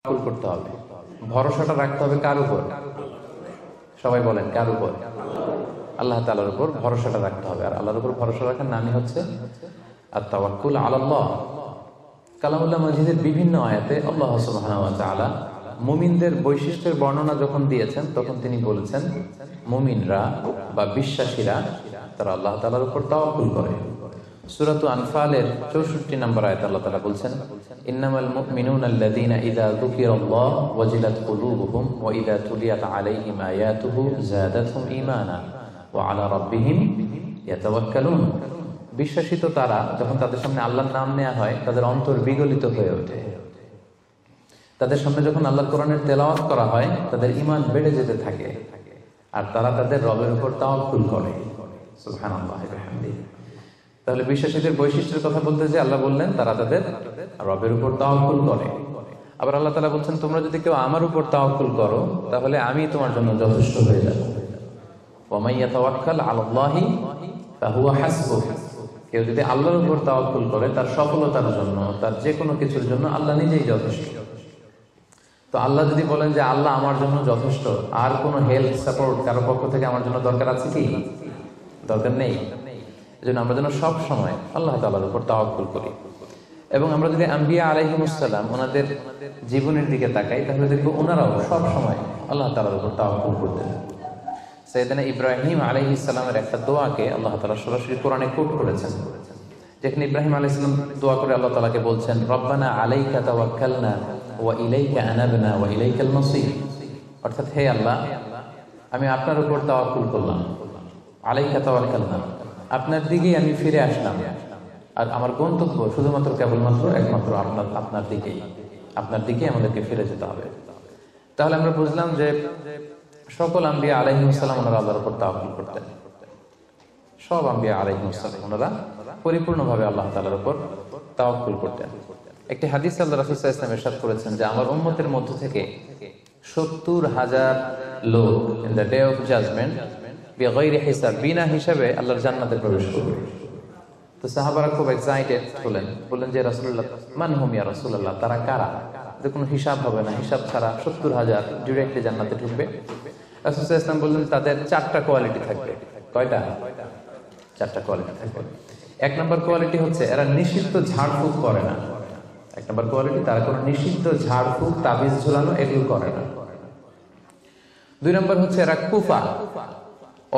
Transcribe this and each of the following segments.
তাওয়াক্কুল করতে হবে, ভরসাটা রাখতে হবে কার উপর? সবাই বলেন কার উপর? আল্লাহ তাআলার উপর ভরসাটা রাখতে হবে। আর আল্লাহর উপর ভরসা রাখার নামই হচ্ছে আত-তাওয়াক্কুল আলাল্লাহ। কালামুল্লাহ মাজিদের বিভিন্ন আয়াতে আল্লাহ সুবহানাহু ওয়া তাআলা মুমিনদের বৈশিষ্ট্যের বর্ণনা যখন দিয়েছেন, তখন তিনি বলেছেন মুমিনরা বা বিশ্বাসীরা তারা আল্লাহ তাআলার উপর তাওয়াক্কুল করে। সূরাতু আনফালের 64 নম্বর আয়াতে আল্লাহ তাআলা বলছেন, ইন্নামাল মুমিনুনা আল্লাযীনা ইযা যুকিরাল্লাহু ওয়াজিলাত কুলুবুহুম ওয়া ইযা তুলিয়াত আলাইহিম আয়াতুহু যাদাতহুম ঈমানা ওয়া আলা রাব্বিহিম ইয়াতাওয়াক্কালুন। বিশ্বাসী তো তারা, যখন তাদের সামনে আল্লাহর নাম নেওয়া হয় তাদের অন্তর বিগলিত হয়ে ওঠে। তাদের সামনে যখন আল্লাহর কোরআনের তেলাওয়াত করা হয় তাদের ঈমান বেড়ে যেতে থাকে, আর তারা তাদের রবের উপর তাওয়াক্কুল করে। সুবহানাল্লাহি ওয়া বিহামদিহি। তাহলে বিশ্বাসীদের বৈশিষ্ট্যের কথা বলতে যে আল্লাহ বললেন তারা তাদের রবের উপর তাওয়াক্কুল করে। আবার আল্লাহ তাআলা বলছেন, তোমরা যদি কেউ আমার উপর তাওয়াক্কুল করো তাহলে আমি তোমার জন্য যথেষ্ট হয়ে যাব। ওয়া মান ইয়াতাওয়াক্কাল আলাল্লাহি ফাহুয়া হাসবুহ। কেউ যদি আল্লাহর উপর তাওয়াক্কুল করে তার সফলতার জন্য, তার যে কোনো কিছুর জন্য আল্লাহ নিজেই যথেষ্ট। তো আল্লাহ যদি বলেন যে আল্লাহ আমার জন্য যথেষ্ট, আর কোনো হেল্প সাপোর্ট কারো পক্ষ থেকে আমার জন্য দরকার আছে কি? দরকার নেই। এজন্য আমরা যেন সব সময় আল্লাহ তাআলার উপর তাওয়াক্কুল করি। এবং আমরা যদি আম্বিয়া আলাইহিমুস সালাম ওনাদের জীবনের দিকে তাকাই, তাহলে দেখবো ওনারাও সব সময় আল্লাহ তাআলার উপর তাওয়াক্কুল করতেন। সাইয়েদনা ইব্রাহিম আলাইহিস সালামের একটা দোয়াকে আল্লাহ তাআলা সরাসরি কোরআনে কোট করেছেন, যেখানে ইব্রাহিম আলাইহিস সালাম দোয়া করে আল্লাহ তাআলাকে বলছেন, রব্বানা আলাইকা তাওয়াক্কালনা ওয়া ইলাইকা আনাবনা ওয়া ইলাইকাল মাসির। অর্থাৎ হে আল্লাহ, আমি আপনার উপর তাওয়াক্কুল করলাম, আলাইকা তাওয়াক্কালনা, আপনার দিকেই আমি ফিরে আসলাম, আর আমার গন্তব্য শুধুমাত্র কেবলমাত্র একমাত্র আপনার দিকেই, আপনার দিকে আমাদেরকে ফিরে যেতে হবে। তাহলে আমরা বুঝলাম যে সকল আম্বিয়া আলাইহিস সালাম ওনারা আল্লাহর উপর তাওয়াক্কুল করতেন। সব আম্বিয়া আলাইহিস সালাম ওনারা পরিপূর্ণভাবে আল্লাহ তাআলার উপর তাওয়াক্কুল করতেন। একটি হাদিস আল্লাহ রাসূল সাল্লাল্লাহু আলাইহি ওয়াসাল্লাম ইরশাদ করেছেন যে আমার উম্মতের মধ্য থেকে ৭০,০০০ লোক in the day of judgement বিগাইরি হিসাব, বিনা হিসাবে আল্লাহর জান্নাতে প্রবেশ করবে। তো সাহাবারা খুব এক্সাইটেড হলেন, বললেন যে রাসূলুল্লাহ মান হুম ইয়া রাসূলুল্লাহ, তারা কারা? যে কোনো হিসাব হবে না, হিসাব ছাড়া ৭০,০০০ ডিরেক্টলি জান্নাতে ঢুকবে। রাসূল সাল্লাল্লাহু আলাইহি ওয়াসাল্লাম বললেন তাদের 4টা কোয়ালিটি থাকবে। কয়টা? 4টা কোয়ালিটি থাকবে। 1 নম্বর কোয়ালিটি হচ্ছে এরা নিষিদ্ধ ঝাড়ফুঁক করে না। 1 নম্বর কোয়ালিটি, তারা কোনো নিষিদ্ধ ঝাড়ফুঁক, তাবিজ ঝুলানো এগুলো করে না। 2 নম্বর হচ্ছে এরা কুফা,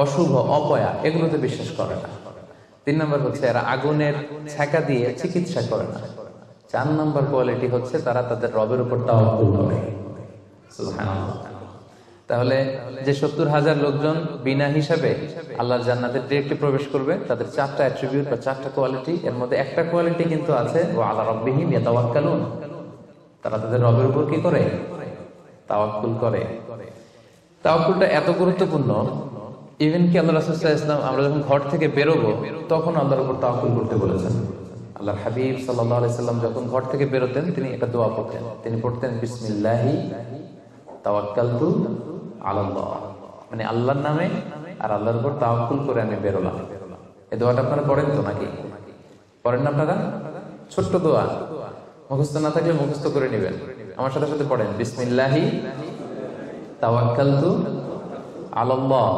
অশুভ, অপয়া এগুলোতে বিশ্বাস করে না। 3 নম্বর হচ্ছে এরা আগুনের ছ্যাঁকা দিয়ে চিকিৎসা করে না। 4 নম্বর কোয়ালিটি হচ্ছে তারা তাদের রবের উপর তাওয়াক্কুল করে। সুবহানাল্লাহ। তাহলে যে ৭০,০০০ লোকজন বিনা হিসাবে আল্লাহর জান্নাতে ডিরেক্টলি প্রবেশ করবে, তাদের 4টা অ্যাট্রিবিউট বা 4টা কোয়ালিটি, এর মধ্যে একটা কোয়ালিটি কিন্তু আছে ওয়া আলা রাব্বিহিম ইয়াতাওয়াক্কালুন, তারা তাদের রবের উপর কি করে? তাওয়াক্কুল করে। তাওয়াক্কুলটা এত গুরুত্বপূর্ণ, ইভেন কি আল্লাহ রাসূল সাল্লাল্লাহু আলাইহি ওয়াসাল্লাম আমরা যখন ঘর থেকে বেরোবো তখন আল্লাহর উপর তাওয়াক্কুল করতে বলেছেন। আল্লাহর হাবিব সাল্লাল্লাহু আলাইহি ওয়াসাল্লাম যখন ঘর থেকে বেরোতেন তিনি একটা দোয়া পড়তেন। তিনি পড়তেন বিসমিল্লাহি তাওয়াক্কালতু আলাল্লাহ, মানে আল্লাহর নামে আর আল্লাহর উপর তাওয়াক্কুল করে আমি বেরোলাম। এই দোয়াটা আপনারা পড়েন তো নাকি? পড়েন না আপনারা? ছোট্ট দোয়া, মুখস্থ না থাকলে মুখস্থ করে নেবেন। আমার সাথে সাথে পড়েন বিসমিল্লাহি তাওয়াক্কালতু আলাল্লাহ।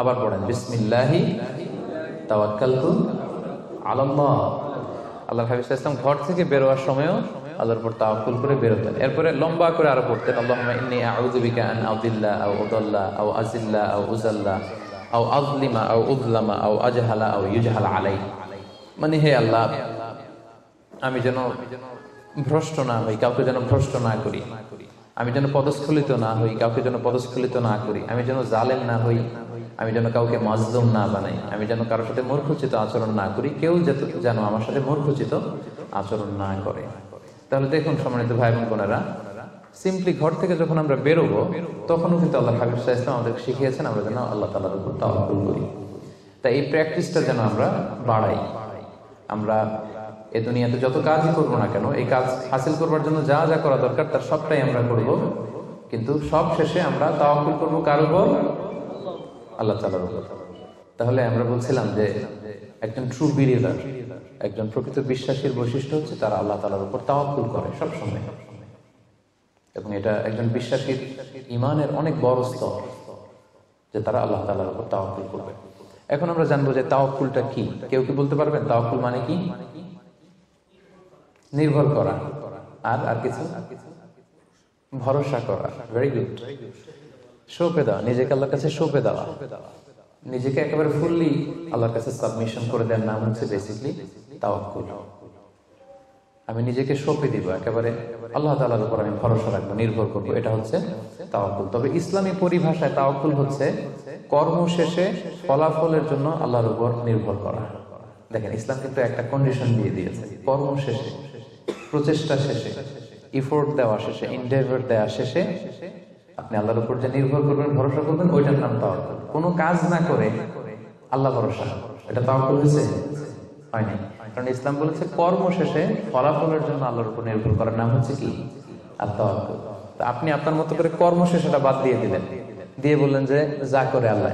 আবার পড়েন বিসমিল্লাহি তাওয়াক্কালতু আলাল্লাহ। আল্লাহর হাবিব সাল্লাল্লাহু আলাইহি ওয়াসাল্লাম ঘর থেকে বেরোয়ার সময়ও আল্লাহর উপর তাওয়াক্কুল করে বেরোতেন। এরপরে লম্বা করে আরো পড়তেন আল্লাহুম্মা ইন্নী আউযু বিকা আন আযিল্লা আও উযাল্লা আও আযিল্লা আও উযাল্লা আও আযলিমা আও উযলামা আও আজহালা আও ইউজহালা আলাই। মানে হে আল্লাহ, আমি যেন ভ্রষ্ট না হই, কাউকে যেন ভ্রষ্ট না করি, আমি যেন পদস্খলিত না হই, কাউকে যেন পদস্খলিত না করি, আমি যেন জালেম না হই, আমি যেন কাউকে মাজলুম না বানাই, আমি যেন কারোর সাথে মূর্খোচিত আচরণ না করি, কেউ যেন আমার সাথে মূর্খোচিত আচরণ না করে। তাহলে দেখুন সম্মানিত ভাই এবং বোনেরা, সিম্পলি ঘর থেকে যখন আমরা বেরোবো তখনও কিন্তু আল্লাহ হাবিব সাল্লাল্লাহু আলাইহি ওয়াসাল্লাম আমাদের শিখিয়েছেন আমরা যেন আল্লাহ তাআলার উপর তাওয়াক্কুল করি। তাই এই প্র্যাকটিসটা যেন আমরা বাড়াই। আমরা এই দুনিয়াতে যত কাজই করবো না কেন, এই কাজ হাসিল করবার জন্য যা যা করা দরকার তার সবটাই আমরা করব, কিন্তু সব শেষে আমরা তাওয়াক্কুল করবো কার উপর? আল্লাহ তাআলার উপর। তাহলে আমরা বলছিলাম যে একজন ট্রু বিলিভার, একজন প্রকৃত বিশ্বাসীর বৈশিষ্ট্য হচ্ছে তারা আল্লাহ তাআলার উপর তাওয়াক্কুল করে সব সময়। এবং এটা একজন বিশ্বাসীর ঈমানের অনেক বড় স্তর যে তারা আল্লাহ তাআলার উপর তাওয়াক্কুল করবে। এখন আমরা জানবো যে তাওয়াক্কুলটা কি। কেউ কি বলতে পারবেন তাওয়াক্কুল মানে কি? নির্ভর করা। আর কিছু? ভরসা করা। Very good. সঁপে দেওয়া, নিজেকে আল্লাহর কাছে সঁপে দেওয়া, নিজেকে একেবারে ফুললি আল্লাহর কাছে সাবমিশন করে দেওয়ার নাম হচ্ছে বেসিকলি তাওয়াক্কুল। আমি নিজেকে সঁপে দিব, একেবারে আল্লাহ তাআলার উপর আমি ভরসা রাখবো, নির্ভর করবো, এটা হচ্ছে তাওয়াক্কুল। তবে ইসলামী পরিভাষায় তাওয়াক্কুল হচ্ছে কর্ম শেষে ফলাফলের জন্য আল্লাহর উপর নির্ভর করা। দেখেন, ইসলাম কিন্তু একটা কন্ডিশন দিয়ে দিয়েছে, কর্ম শেষে, প্রচেষ্টা শেষে, ইফোর্ট দেওয়া শেষে, এনডেভর দেওয়া শেষে আপনি আল্লাহর উপর যে নির্ভর করবেন, ভরসা করবেন, ওইটার নাম তাওয়াক্কুল। কোনো কাজ না করে আল্লাহ ভরসা, এটা তাওয়াক্কুল হয়েছে? হয়নি। কারণ ইসলাম বলেছে কর্ম শেষে ফলাফলের জন্য আল্লাহর উপর নির্ভর করার নাম হচ্ছে কি? তাওয়াক্কুল। তো আপনি আপনার মতো করে কর্ম শেষেটা বাদ দিয়ে দিলেন, দিয়ে বললেন যে যা করে আল্লাহ।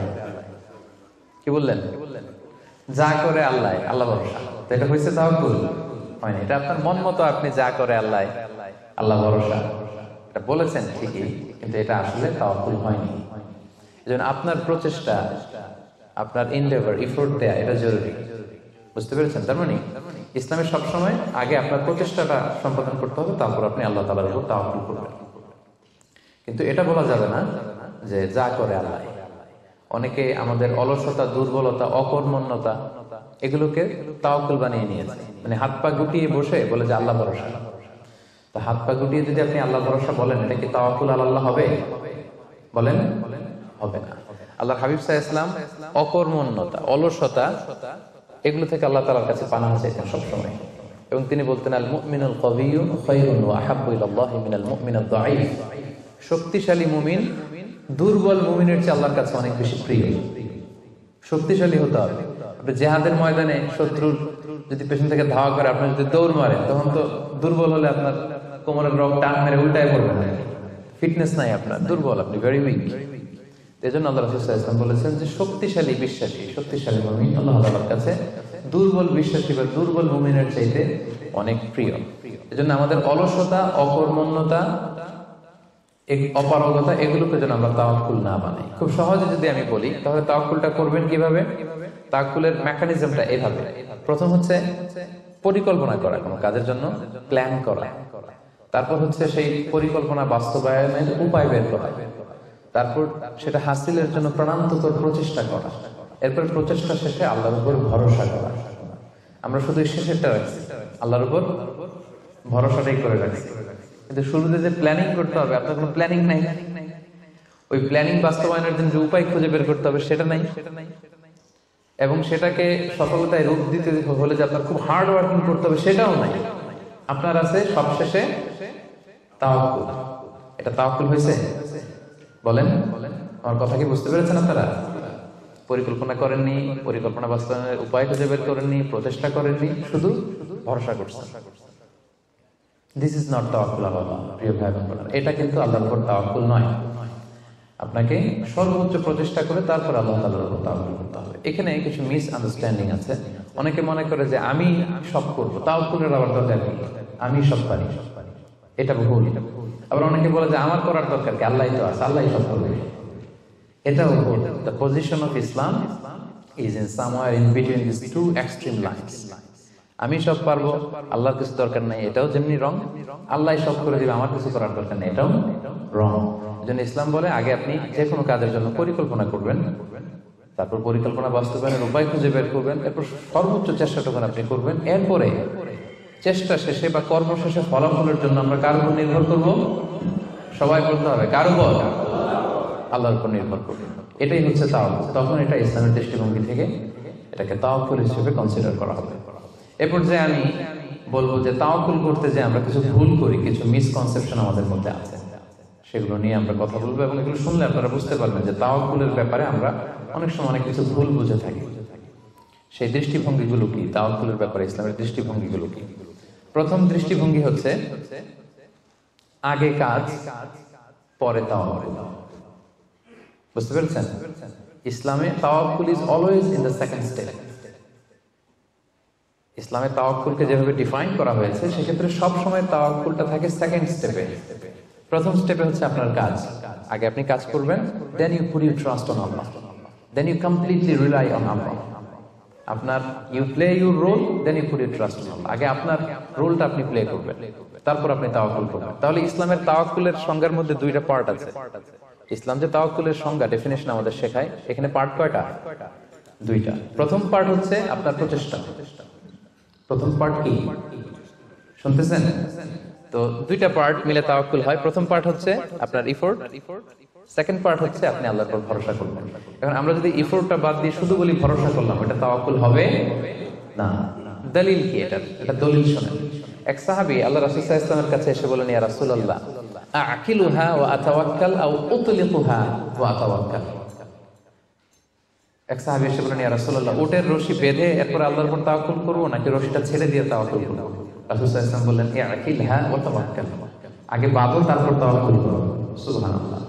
কি বললেন? যা করে আল্লাহ, আল্লাহ ভরসা। তো এটা হয়েছে তাওয়াক্কুল? হয়নি। এটা আপনার মন মতো আপনি যা করে আল্লাহ, আল্লাহ ভরসা, এটা বলেছেন ঠিকই, কিন্তু এটা আসলে তাওয়াক্কুল হয়নি। এজন্য আপনার প্রচেষ্টা, আপনার এনডেভার, এফোর্ট দেয়া, এটা জরুরি। বুঝতে পেরেছেন? তার মানে ইসলামে সবসময় আগে আপনার প্রচেষ্টাটা সম্পাদন করতে হবে, তারপর আপনি আল্লাহ তাআলার উপর তাওয়াক্কুল করবেন। কিন্তু এটা বলা যাবে না যে যা করে আল্লাহ। অনেকে আমাদের অলসতা, দুর্বলতা, অকর্মণ্যতা এগুলোকে তাওয়াক্কুল বানিয়ে নিয়েছে। মানে হাত পা গুটিয়ে বসে বলে যে আল্লাহ ভরসা। তা হাত পা গুটিয়ে যদি আপনি আল্লাহ ভরসা বলেন, এটা কি তাওয়াক্কুল আল্লাহ হবে? বলেন, হবে না। আল্লাহর হাবিব সাল্লাল্লাহু আলাইহি ওয়াসাল্লাম অকর্মণ্যতা, অলসতা এগুলো থেকে আল্লাহ তাআলার কাছে পানাহ চাইতেন সবসময়। এবং তিনি বলতেন আল মুমিনুল কাবিয়্যু খায়রুন ওয়া আহাব্বু ইলাল্লাহি মিনাল মুমিনিদ দাঈফ। শক্তিশালী মুমিন দুর্বল মুমিনের চেয়ে আল্লাহর কাছে অনেক বেশি প্রিয়। শক্তিশালী হতে হবে। আপনি জিহাদের ময়দানে শত্রুর যদি পেছন থেকে ধাওয়া করে আপনি যদি দৌড় মারেন, তখন তো দুর্বল হলে আপনার কোমরের রগ টান মেরে উল্টায় পড়বেন, ফিটনেস নাই আপনার, দুর্বল, আপনি ভেরি উইক। এজন্য আল্লাহ রাসূল সাল্লাল্লাহু আলাইহি ওয়াসাল্লাম বলেছেন যে শক্তিশালী বিশ্বাসী, শক্তিশালী মুমিন আল্লাহ তাআলার কাছে দুর্বল বিশ্বাসী বা দুর্বল মুমিনের চাইতে অনেক প্রিয়। এজন্য আমাদের অলসতা, অকর্মণ্যতা, অপারগতা এগুলোকে যেন আমরা তাওয়াক্কুল না বানাই। খুব সহজে যদি আমি বলি, তাহলে তাওয়াক্কুলটা করবেন কিভাবে? তাওয়াক্কুলের মেকানিজমটা এভাবে। প্রথম হচ্ছে পরিকল্পনা করা, কোনো কাজের জন্য প্ল্যান করা। তারপর হচ্ছে সেই পরিকল্পনা বাস্তবায়নের উপায় বের করা। তারপর সেটা হাসিলের জন্য প্রাণান্তকর প্রচেষ্টা করা। এরপর প্রচেষ্টা শেষে আল্লাহর উপর ভরসা করা। আমরা শুধু শেষেরটা রাখছি, আল্লাহর উপর ভরসাটাই করে রাখছি। কিন্তু শুরুতে যে প্ল্যানিং করতে হবে, আপনার কোনো প্ল্যানিং নাই। ওই প্ল্যানিং বাস্তবায়নের জন্য যে উপায় খুঁজে বের করতে হবে সেটা নাই। এবং সেটাকে সফলতায় রূপ দিতে হলে যে আপনার খুব হার্ড ওয়ার্কিং করতে হবে সেটাও নাই। আপনার আছে সবশেষে তাওয়াক্কুল। এটা তাওয়াক্কুল হয়েছে? বলেন, আমার কথা কি বুঝতে পেরেছেন আপনারা? পরিকল্পনা করেননি, পরিকল্পনা বাস্তবায়নের উপায় খুঁজে বের করেননি, প্রচেষ্টা করেননি, শুধু ভরসা করছেন। দিস ইজ নট তাওয়াক্কুল আলাল্লাহ। প্রিয় ভাই বোনেরা, এটা কিন্তু আল্লাহর উপর তাওয়াক্কুল নয়। আপনাকে সর্বোচ্চ প্রচেষ্টা করে তারপর আল্লাহ তাআলার উপর তাওয়াক্কুল করতে হবে। এখানে কিছু মিস আন্ডারস্ট্যান্ডিং আছে। অনেকে মনে করে যে আমি সব করব, তাওয়াক্কুলের আবার দরকার কি? আমি সব পারি, এটা ভুল। আবার অনেকে বলে যে আমার করার দরকার কি? আল্লাহই তো আছে, আল্লাহই সব করবে, এটাও ভুল। The position of Islam is in somewhere in between this two extreme lines. আমি সব পারবো, আল্লাহর কিছু দরকার নাই, এটাও যেমনি রং। আল্লাহই সব করে দিবে, আমার কিছু করার দরকার নেই, এটাও রং। এজন্য ইসলাম বলে আগে আপনি যে কোনো কাজের জন্য পরিকল্পনা করবেন, তারপর পরিকল্পনা বাস্তবায়নের উপায় খুঁজে বের করবেন, এরপর সর্বোচ্চ চেষ্টাটুকু আপনি করবেন। এরপরে চেষ্টা শেষে বা কর্ম শেষে ফলাফলের জন্য আমরা কার উপর নির্ভর করব? সবাই বলতে হবে কার উপর? আল্লাহর উপর নির্ভর করব। এটাই হচ্ছে তাওয়াক্কুল। তখন এটা ইসলামের দৃষ্টিভঙ্গি থেকে এটাকে তাওয়াক্কুল হিসেবে কনসিডার করা হবে। এরপর যে আমি বলবো যে তাওয়াক্কুল করতে যে আমরা কিছু ভুল করি, কিছু মিসকনসেপশন আমাদের মধ্যে আছে, সেগুলো নিয়ে আমরা কথা বলবো। এবং এগুলো শুনলে আপনারা বুঝতে পারবেন যে তাওয়াক্কুলের ব্যাপারে আমরা অনেক সময় অনেক কিছু ভুল বুঝে থাকি। সেই দৃষ্টিভঙ্গিগুলো কি? তাওয়াক্কুলের ব্যাপারে ইসলামের দৃষ্টিভঙ্গিগুলো কি? প্রথম দৃষ্টিভঙ্গি হচ্ছে আগে কাজ পরে তাওয়াক্কুল। বুঝতে পেরেছেন? ইসলামে তাওয়াক্কুল is always in the second step. ইসলামে তাওয়াক্কুলকে যেভাবে ডিফাইন করা হয়েছে, সেক্ষেত্রে সব সময় তাওয়াক্কুলটা থাকে সেকেন্ড স্টেপে। প্রথম স্টেপে হচ্ছে আপনার কাজ। আগে আপনি কাজ করবেন, then you put your trust on Allah, then you completely rely on Allah. আপনার you play your role, then you put your trust on Allah. আগে আপনার রোলটা আপনি প্লে করবেন, তারপর আপনি তাওয়াক্কুল করবেন। তাহলে ইসলামের তাওয়াক্কুলের সংজ্ঞার মধ্যে দুইটা পার্ট আছে। ইসলাম যে তাওয়াক্কুলের সংজ্ঞা ডেফিনেশন আমাদের শেখায়, এখানে পার্ট কয়টা? দুইটা। প্রথম পার্ট হচ্ছে আপনার প্রচেষ্টা। প্রথম পার্ট কি শুনতেছেন? তো দুইটা পার্ট মিলে তাওয়াক্কুল হয়। প্রথম পার্ট হচ্ছে আপনার ইফোর্ট, সেকেন্ড পার্ট হচ্ছে আপনি আল্লাহর উপর ভরসা করবেন। এখন আমরা যদি ইফোর্টটা বাদ দিয়ে শুধু বলি ভরসা করলাম, এটা তাওয়াক্কুল হবে না। দলিল কি? এটা দলিল শোনেন। এক সাহাবী আল্লাহ রাসূল সাল্লাল্লাহু আলাইহি ওয়াসাল্লামের কাছে এসে বলেন, ইয়া রাসূলুল্লাহ আকিলুহা ওয়া আতাওয়াক্কাল আও উতলিকুহা ওয়া আতাওয়াক্কাল। এক সাহাবী এসে বলেন, ইয়া রাসূলুল্লাহ ওটের রশি বেঁধে এরপর আল্লাহর উপর তাওয়াক্কুল করব নাকি রশিটা ছেড়ে দিয়ে তাওয়াক্কুল করব? রাসূল সাল্লাল্লাহু আলাইহি ওয়াসাল্লাম বললেন, আকিলহা ওয়া তাওয়াক্কাল, আগে বাঁধো তারপর তাওয়াক্কুল করো। সুবহানাল্লাহ।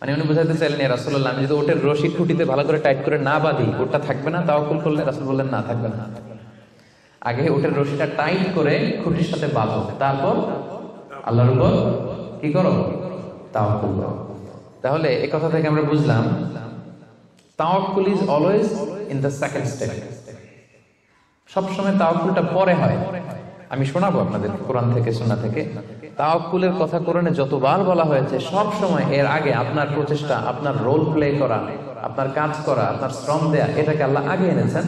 মানে উনি বুঝাতে চাইলেন, ইয়া রাসূলুল্লাহ আমি যদি ওটের রশি খুঁটিতে ভালো করে টাইট করে না বাঁধি ওটা থাকবে না তাওয়াক্কুল করলে? রাসূল বললেন, না থাকবে না। আগে ওটের রশিটা টাইট করে খুঁটির সাথে বাঁধো, তারপর আল্লাহর উপর কি করো? তাওয়াক্কুল করো। তাহলে এই কথা থেকে আমরা বুঝলাম তাওয়াক্কুল is always in the second step. সবসময় তাওয়াক্কুলটা পরে হয়। আমি শোনাবো আপনাদের কোরআন থেকে সুন্নাহ থেকে। তাওয়াক্কুলের কথা কোরআনে যতবার বলা হয়েছে সব সময় এর আগে আপনার প্রচেষ্টা, আপনার রোল প্লে করা, আপনার কাজ করা, আপনার শ্রম দেয়া, এটাকে আল্লাহ আগে এনেছেন,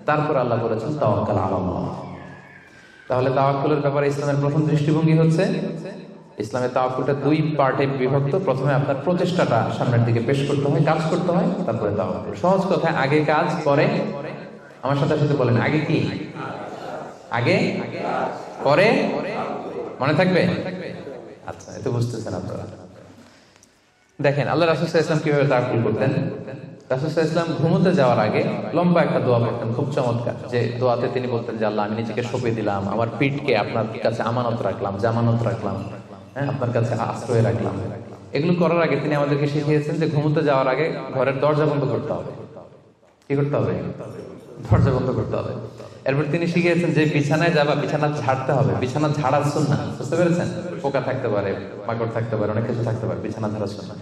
তারপর আল্লাহ বলেছেন তাওয়াক্কাল আলাল্লাহ। তাহলে তাওয়াক্কুলের ব্যাপারে ইসলামের প্রথম দৃষ্টিভঙ্গি হচ্ছে ইসলামের তাওয়াক্কুলটা দুই পার্টে বিভক্ত। প্রথমে আপনার প্রচেষ্টাটা সামনের দিকে পেশ করতে হয়, কাজ করতে হয়, তারপরে তাওয়াক্কুল। সহজ কথায় আগে কাজ, পরে আমার সাথে সাথে বলেন আগে কি? আগে পরে মনে থাকবে? আচ্ছা, এত বুঝতেছেন আপনারা। দেখেন আল্লাহ রাসূল সাল্লাল্লাহু আলাইহি ওয়াসাল্লাম কিভাবে তাওয়াক্কুল করতেন। রাসূল সাল্লাল্লাহু আলাইহি ওয়াসাল্লাম ঘুমোতে যাওয়ার আগে লম্বা একটা দোয়া পড়তেন, খুব চমৎকার। যে দোয়াতে তিনি বলতেন যে আল্লাহ আমি নিজেকে সঁপে দিলাম, আমার পিঠকে আপনার কাছে আমানত রাখলাম, জামানত রাখলাম, হ্যাঁ আপনার কাছে আশ্রয় রাখলাম। এগুলো করার আগে তিনি আমাদেরকে শিখিয়েছেন যে ঘুমোতে যাওয়ার আগে ঘরের দরজা বন্ধ করতে হবে। কি করতে হবে? দরজা বন্ধ করতে হবে। এরপর তিনি শিখিয়েছেন যে বিছানায় যাবা, বিছানা ঝাড়তে হবে। বিছানা ঝাড়ার সুন্নাহ, বুঝতে পেরেছেন? পোকা থাকতে পারে, মাকড় থাকতে পারে, অনেক কিছু থাকতে পারে, বিছানা ঝাড়ার সুন্নাহ।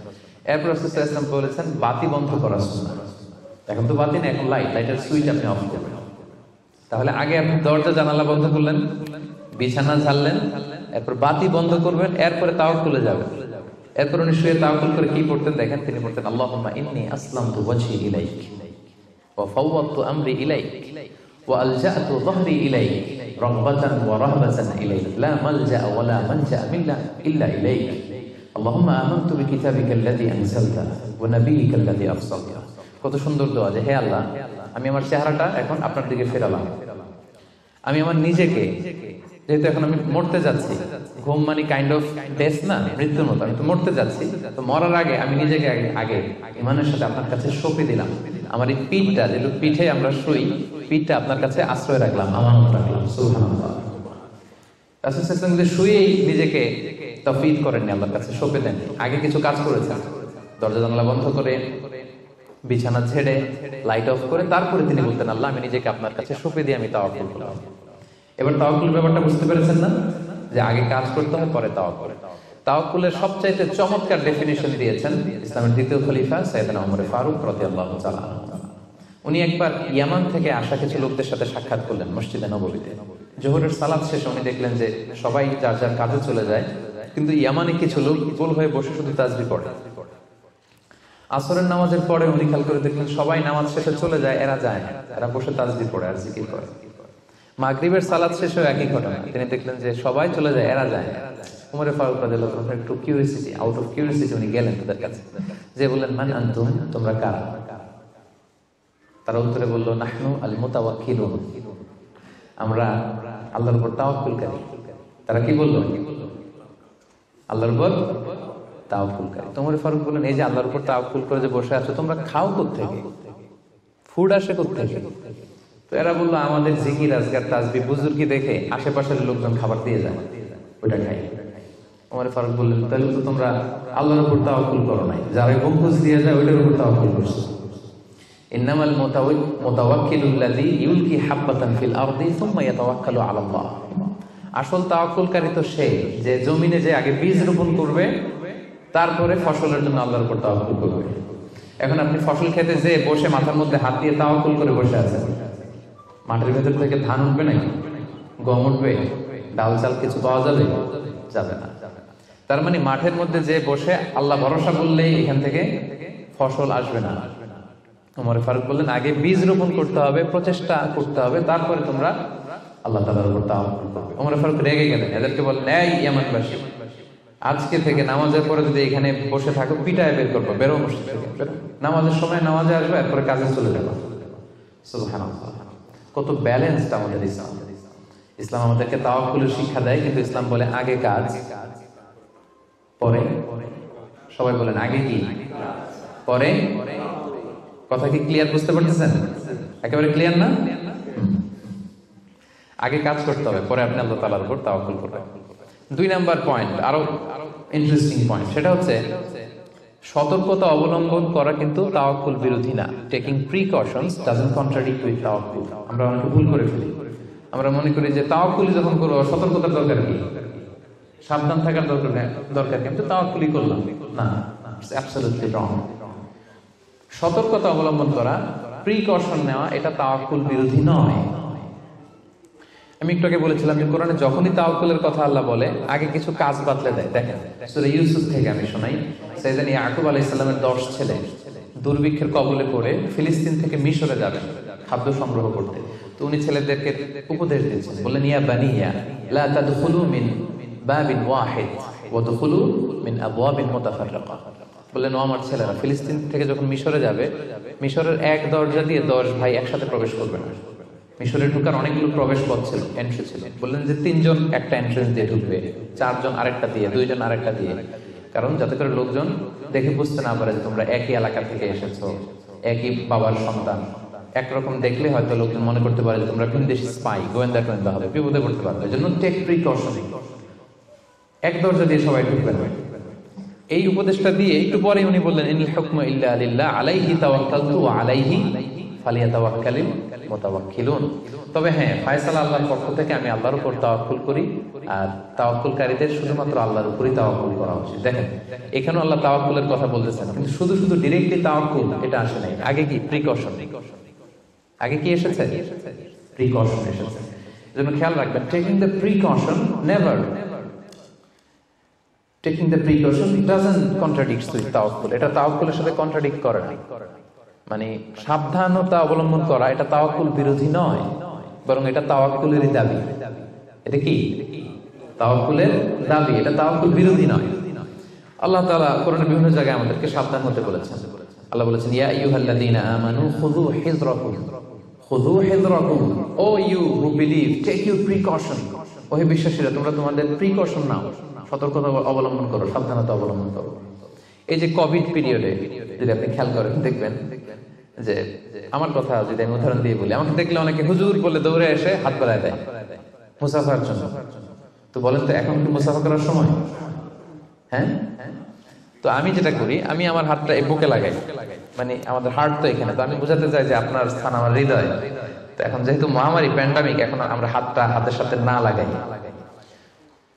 এরপর রাসূল সাল্লাল্লাহু আলাইহি ওয়াসাল্লাম বলেছেন বাতি বন্ধ করার সুন্নাহ। এখন তো বাতি নেই, এখন লাইটের সুইচ আপনি অফ করবেন। তাহলে আগে আপনি দরজা জানালা বন্ধ করলেন, বিছানা ঝাড়লেন, এরপর বাতি বন্ধ করবেন, এরপরে তাওয়াক্কুলে যাবেন। এরপর উনি শুয়ে তাওয়াক্কুল করে কি পড়তেন দেখেন, তিনি পড়তেন আল্লাহুম্মা ইন্নী আসলামতু ওয়াজহি ইলাইক ওয়া ফাওয়াদতু আমরি ইলাইক ওয়া আলজা'তু যহরি ইলাইক রাগবাতান ওয়া রাহবাতান ইলাইক লা মালজা ওয়া লা মানজা ইল্লা ইলাইক আল্লাহুম্মা আমানতু বিকিতাবিকাল্লাযী আনজালতা ওয়া নাবিয়্যিকাল্লাযী আরসালতা। কত সুন্দর দোয়া যে হে আল্লাহ আমি আমার চেহারাটা এখন আপনার দিকে ফেরালাম। আমি আমার নিজেকে, যেহেতু এখন আমি মরতে যাচ্ছি, ঘুম মানে কাইন্ড অফ ডেথ না, মৃত্যুর মতো, আমি তো মরতে যাচ্ছি, তো মরার আগে আমি নিজেকে আগে ইমানের সাথে আপনার কাছে সঁপে দিলাম। আমার এই পিঠটা, যেটু পিঠে আমরা শুই, পিঠটা আপনার কাছে আশ্রয় রাখলাম, আমানত রাখলাম। সুবহানাল্লাহ। রাসূল সাল্লাল্লাহু আলাইহি ওয়াসাল্লাম শুয়েই নিজেকে তাফওয়ীদ করেননি, আল্লাহর কাছে সঁপে দেন। আগে কিছু কাজ করেছেন, দরজা জানালা বন্ধ করে, বিছানা ছেড়ে, লাইট অফ করে, তারপরে তিনি বলতেন আল্লাহ আমি নিজেকে আপনার কাছে সঁপে দিয়ে আমি তাওয়াক্কুল করলাম। এবার তাওয়াক্কুল ব্যাপারটা বুঝতে পেরেছেন না, যে আগে কাজ করতে হয় পরে তাওয়াক্কুল। তাওয়াক্কুলের সবচাইতে চমৎকার ডেফিনিশন দিয়েছেন ইসলামের দ্বিতীয় খলিফা সাইয়েদনা ওমর ফারুক রাদিয়াল্লাহু তাআলা। উনি একবার ইয়ামান থেকে আসা কিছু লোকদের সাথে সাক্ষাৎ করলেন মসজিদে নববীতে। জোহরের সালাত শেষে উনি দেখলেন যে সবাই যার যার কাজে চলে যায়, কিন্তু ইয়ামানে কিছু লোক গোল হয়ে বসে শুধু তাসবিহ পড়ে। আসরের নামাজের পরে উনি খেয়াল করে দেখলেন সবাই নামাজ শেষে চলে যায়, এরা যায় না, এরা বসে তাসবিহ পড়ে আর জিকির করে। মাগরিবের সালাত শেষেও একই ঘটনা, তিনি দেখলেন যে সবাই চলে যায়, এরা যায় না। ওমর ফারুক রাদিয়াল্লাহু তাআলা একটু কিউরিওসিটি, আউট অফ কিউরিওসিটি উনি গেলেন তাদের কাছে, যে বললেন মান আনতুম, তোমরা কারা? তারা উত্তরে বলল নাহনু আল মুতাওয়াক্কিলুন, আমরা আল্লাহর উপর তাওয়াক্কুলকারী। তারা কি বলল? আল্লাহর উপর তাওয়াক্কুলকারী। ওমর ফারুক বললেন এই যে আল্লাহর উপর তাওয়াক্কুল করে যে বসে আছো, তোমরা খাও কোত্থেকে? ফুড আসে কোত্থেকে? তো এরা বললো আমাদের জিকির আজকার তাসবিহ বুজুর্গি দেখে আশেপাশের লোকজন খাবার দিয়ে যায়, ওইটা খাই। ওমর ফারুক বললেন তাহলে তো তোমরা আল্লাহর উপর তাওয়াক্কুল করো নাই, যারা গম্বুজ দিয়ে যায় ওইটার উপর তাওয়াক্কুল করছো। ইন্নামাল মুতাওয়াক্কিলুল্লাযী ইউলকি হাব্বাতান ফিল আরদি সুম্মা ইয়াতাওয়াক্কালু আলাল্লাহ। আসল তাওয়াক্কুলকারী তো সে যে জমিনে যে আগে বীজ রোপণ করবে, তারপরে ফসলের জন্য আল্লাহর উপর তাওয়াক্কুল করবে। এখন আপনি ফসল খেতে যে বসে মাথার মধ্যে হাত দিয়ে তাওয়াক্কুল করে বসে আছেন, মাটির ভেতর থেকে ধান উঠবে নাকি? গম উঠবে? ডাল চাল কিছু পাওয়া যাবে? যাবে না। তার মানে মাঠের মধ্যে যে বসে আল্লাহ ভরসা করলেই এখান থেকে ফসল আসবে না। ওমর ফারুক বললেন, আগে বীজ রোপণ করতে হবে, প্রচেষ্টা করতে হবে, তারপরে তোমরা আল্লাহ তাআলার উপর তাওয়াক্কুল করবে। ওমর ফারুক রেগে গেলেন, এদেরকে বললেন, এই ইয়ামানবাসী, আজকে থেকে নামাজের পরে যদি এখানে বসে থাকো পিটায় বের করবো, বেরো মসজিদ থেকে, বেরো। নামাজের সময় নামাজে আসবে, এরপরে কাজে চলে যাবো। সুবহানাল্লাহ, কত ব্যালেন্সড আমাদের ইসলাম। ইসলাম আমাদেরকে তাওয়াক্কুলের শিক্ষা দেয়, কিন্তু ইসলাম বলে আগে কাজ পরে। সবাই বলেন আগে কি পরে। কথা কি ক্লিয়ার? বুঝতে পারতেছেন? একেবারে ক্লিয়ার না? আগে কাজ করতে হবে, পরে আপনি আল্লাহ তাআলার উপর তাওয়াক্কুল করবেন। 2 নাম্বার পয়েন্ট, আরো ইন্টারেস্টিং পয়েন্ট, সেটা হচ্ছে সতর্কতা অবলম্বন করা কিন্তু তাওয়াক্কুল বিরোধী না। Taking precautions doesn't contradict with তাওয়াক্কুল। আমরা অনেকে ভুল করে ফেলি, আমরা মনে করি যে তাওয়াক্কুল যখন করবো সতর্কতার দরকার কি, সাবধান থাকার দরকার কিন্তু তাওয়াক্কুলই করলাম না। ইটস অ্যাবসলিউটলি রং। সতর্কতা অবলম্বন করা, প্রিকশন নেওয়া, এটা তাওয়াক্কুল বিরোধী নয়। আমি একটু আগে বলেছিলাম যে কোরআনে যখনই তাওয়াক্কুলের কথা আল্লাহ বলে, আগে কিছু কাজ বাতলে দেয়। দেখেন সূরা ইউসুফ থেকে আমি শোনাই। সাইয়েদনা ইয়াকুব আলাইহিস সালামের 10 ছেলে দুর্ভিক্ষের কবলে পড়ে ফিলিস্তিন থেকে মিশরে যাবেন খাদ্য সংগ্রহ করতে। তো উনি ছেলেদেরকে উপদেশ দিয়েছেন, বললেন, ইয়া বানিয়া লা তাদখুলু মিন বাবিন ওয়াহিদ ওয়াদখুলু মিন আবওয়াবিন মুতাফাররাকা। বললেন, ও আমার ছেলেরা, ফিলিস্তিন থেকে যখন মিশরে যাবে, মিশরের এক দরজা দিয়ে 10 ভাই একসাথে প্রবেশ করবে না। মিশরে ঢুকার অনেকগুলো প্রবেশ পথ ছিল, এন্ট্রি ছিল। বললেন যে 3 জন একটা এন্ট্রেন্স দিয়ে ঢুকবে, 4 জন আরেকটা দিয়ে, 2 জন আরেকটা দিয়ে। কারণ যাতে করে লোকজন দেখে বুঝতে না পারে যে তোমরা একই এলাকা থেকে এসেছো, একই বাবার সন্তান। একরকম দেখলে হয়তো লোকজন মনে করতে পারে যে তোমরা ভিনদেশী স্পাই, গোয়েন্দা টোয়েন্দা হবে, বিপদে পড়তে পারবে। এই জন্য টেক প্রিকশন, এক দরজা দিয়ে সবাই ঢুকবেন। এই উপদেশটা দিয়ে একটু পরে উনি বললেন, ইনিল হুকমু ইল্লা লিল্লাহ আলাইহি তাওয়াক্কালতু ওয়া আলাইহি ফালিয়াতাওয়াক্কালিল মুতাওয়াক্কিলুন। তবে হ্যাঁ, ফয়সালা আল্লাহর পক্ষ থেকে, আমি আল্লাহর উপর তাওয়াক্কুল করি, আর তাওয়াক্কুলকারীদের শুধুমাত্র আল্লাহর উপরই তাওয়াক্কুল করা উচিত। দেখেন এখানেও আল্লাহ তাওয়াক্কুলের কথা বলতেছেন, কিন্তু শুধু শুধু ডিরেক্টলি তাওয়াক্কুল এটা আসে নাই। আগে কি প্রিকশন, আগে কি এসেছে? প্রিকশন এসেছে। এজন্য খেয়াল রাখবেন, taking the precaution never, taking the precaution doesn't contradict with তাওয়াক্কুল। এটা তাওয়াক্কুলের সাথে কন্ট্রাডিক্ট করে না। মানে সাবধানতা অবলম্বন করা এটা তাওয়াক্কুল বিরোধী নয়, বরং এটা তাওয়াক্কুলেরই দাবি। এটা কি তাওয়াক্কুলের দাবি, এটা তাওয়াক্কুল বিরোধী নয়। আল্লাহ তাআলা কোরআনের বিভিন্ন জায়গায় আমাদেরকে সাবধান হতে বলেছেন। আল্লাহ বলেছেন, ইয়া আইয়ুহাল্লাযীনা আমানু খুযু হিযরাকুম, খুযু হিযরাকুম, ও you who believe, take your precaution. ও হে বিশ্বাসীরা, তোমরা তোমাদের প্রিকশন নাও, সতর্কতা অবলম্বন করো, সাবধানতা অবলম্বন করো। এই যে কোভিড পিরিয়ডে যদি আপনি খেয়াল করেন, দেখবেন যে আমার কথা যদি আমি উদাহরণ দিয়ে বলি, আমাকে দেখলে অনেকে হুজুর বলে দৌড়ে এসে হাত বাড়ায় দেয় মুসাফার জন্য। তো বলেন তো এখন কি মুসাফা করার সময়? হ্যাঁ। তো আমি যেটা করি, আমি আমার হাতটা এই বুকে লাগাই, মানে আমাদের হার্ট তো এখানে, তো আমি বোঝাতে চাই যে আপনার স্থান আমার হৃদয়। তো এখন যেহেতু মহামারী প্যান্ডামিক, এখন আমরা হাতটা হাতের সাথে না লাগাই।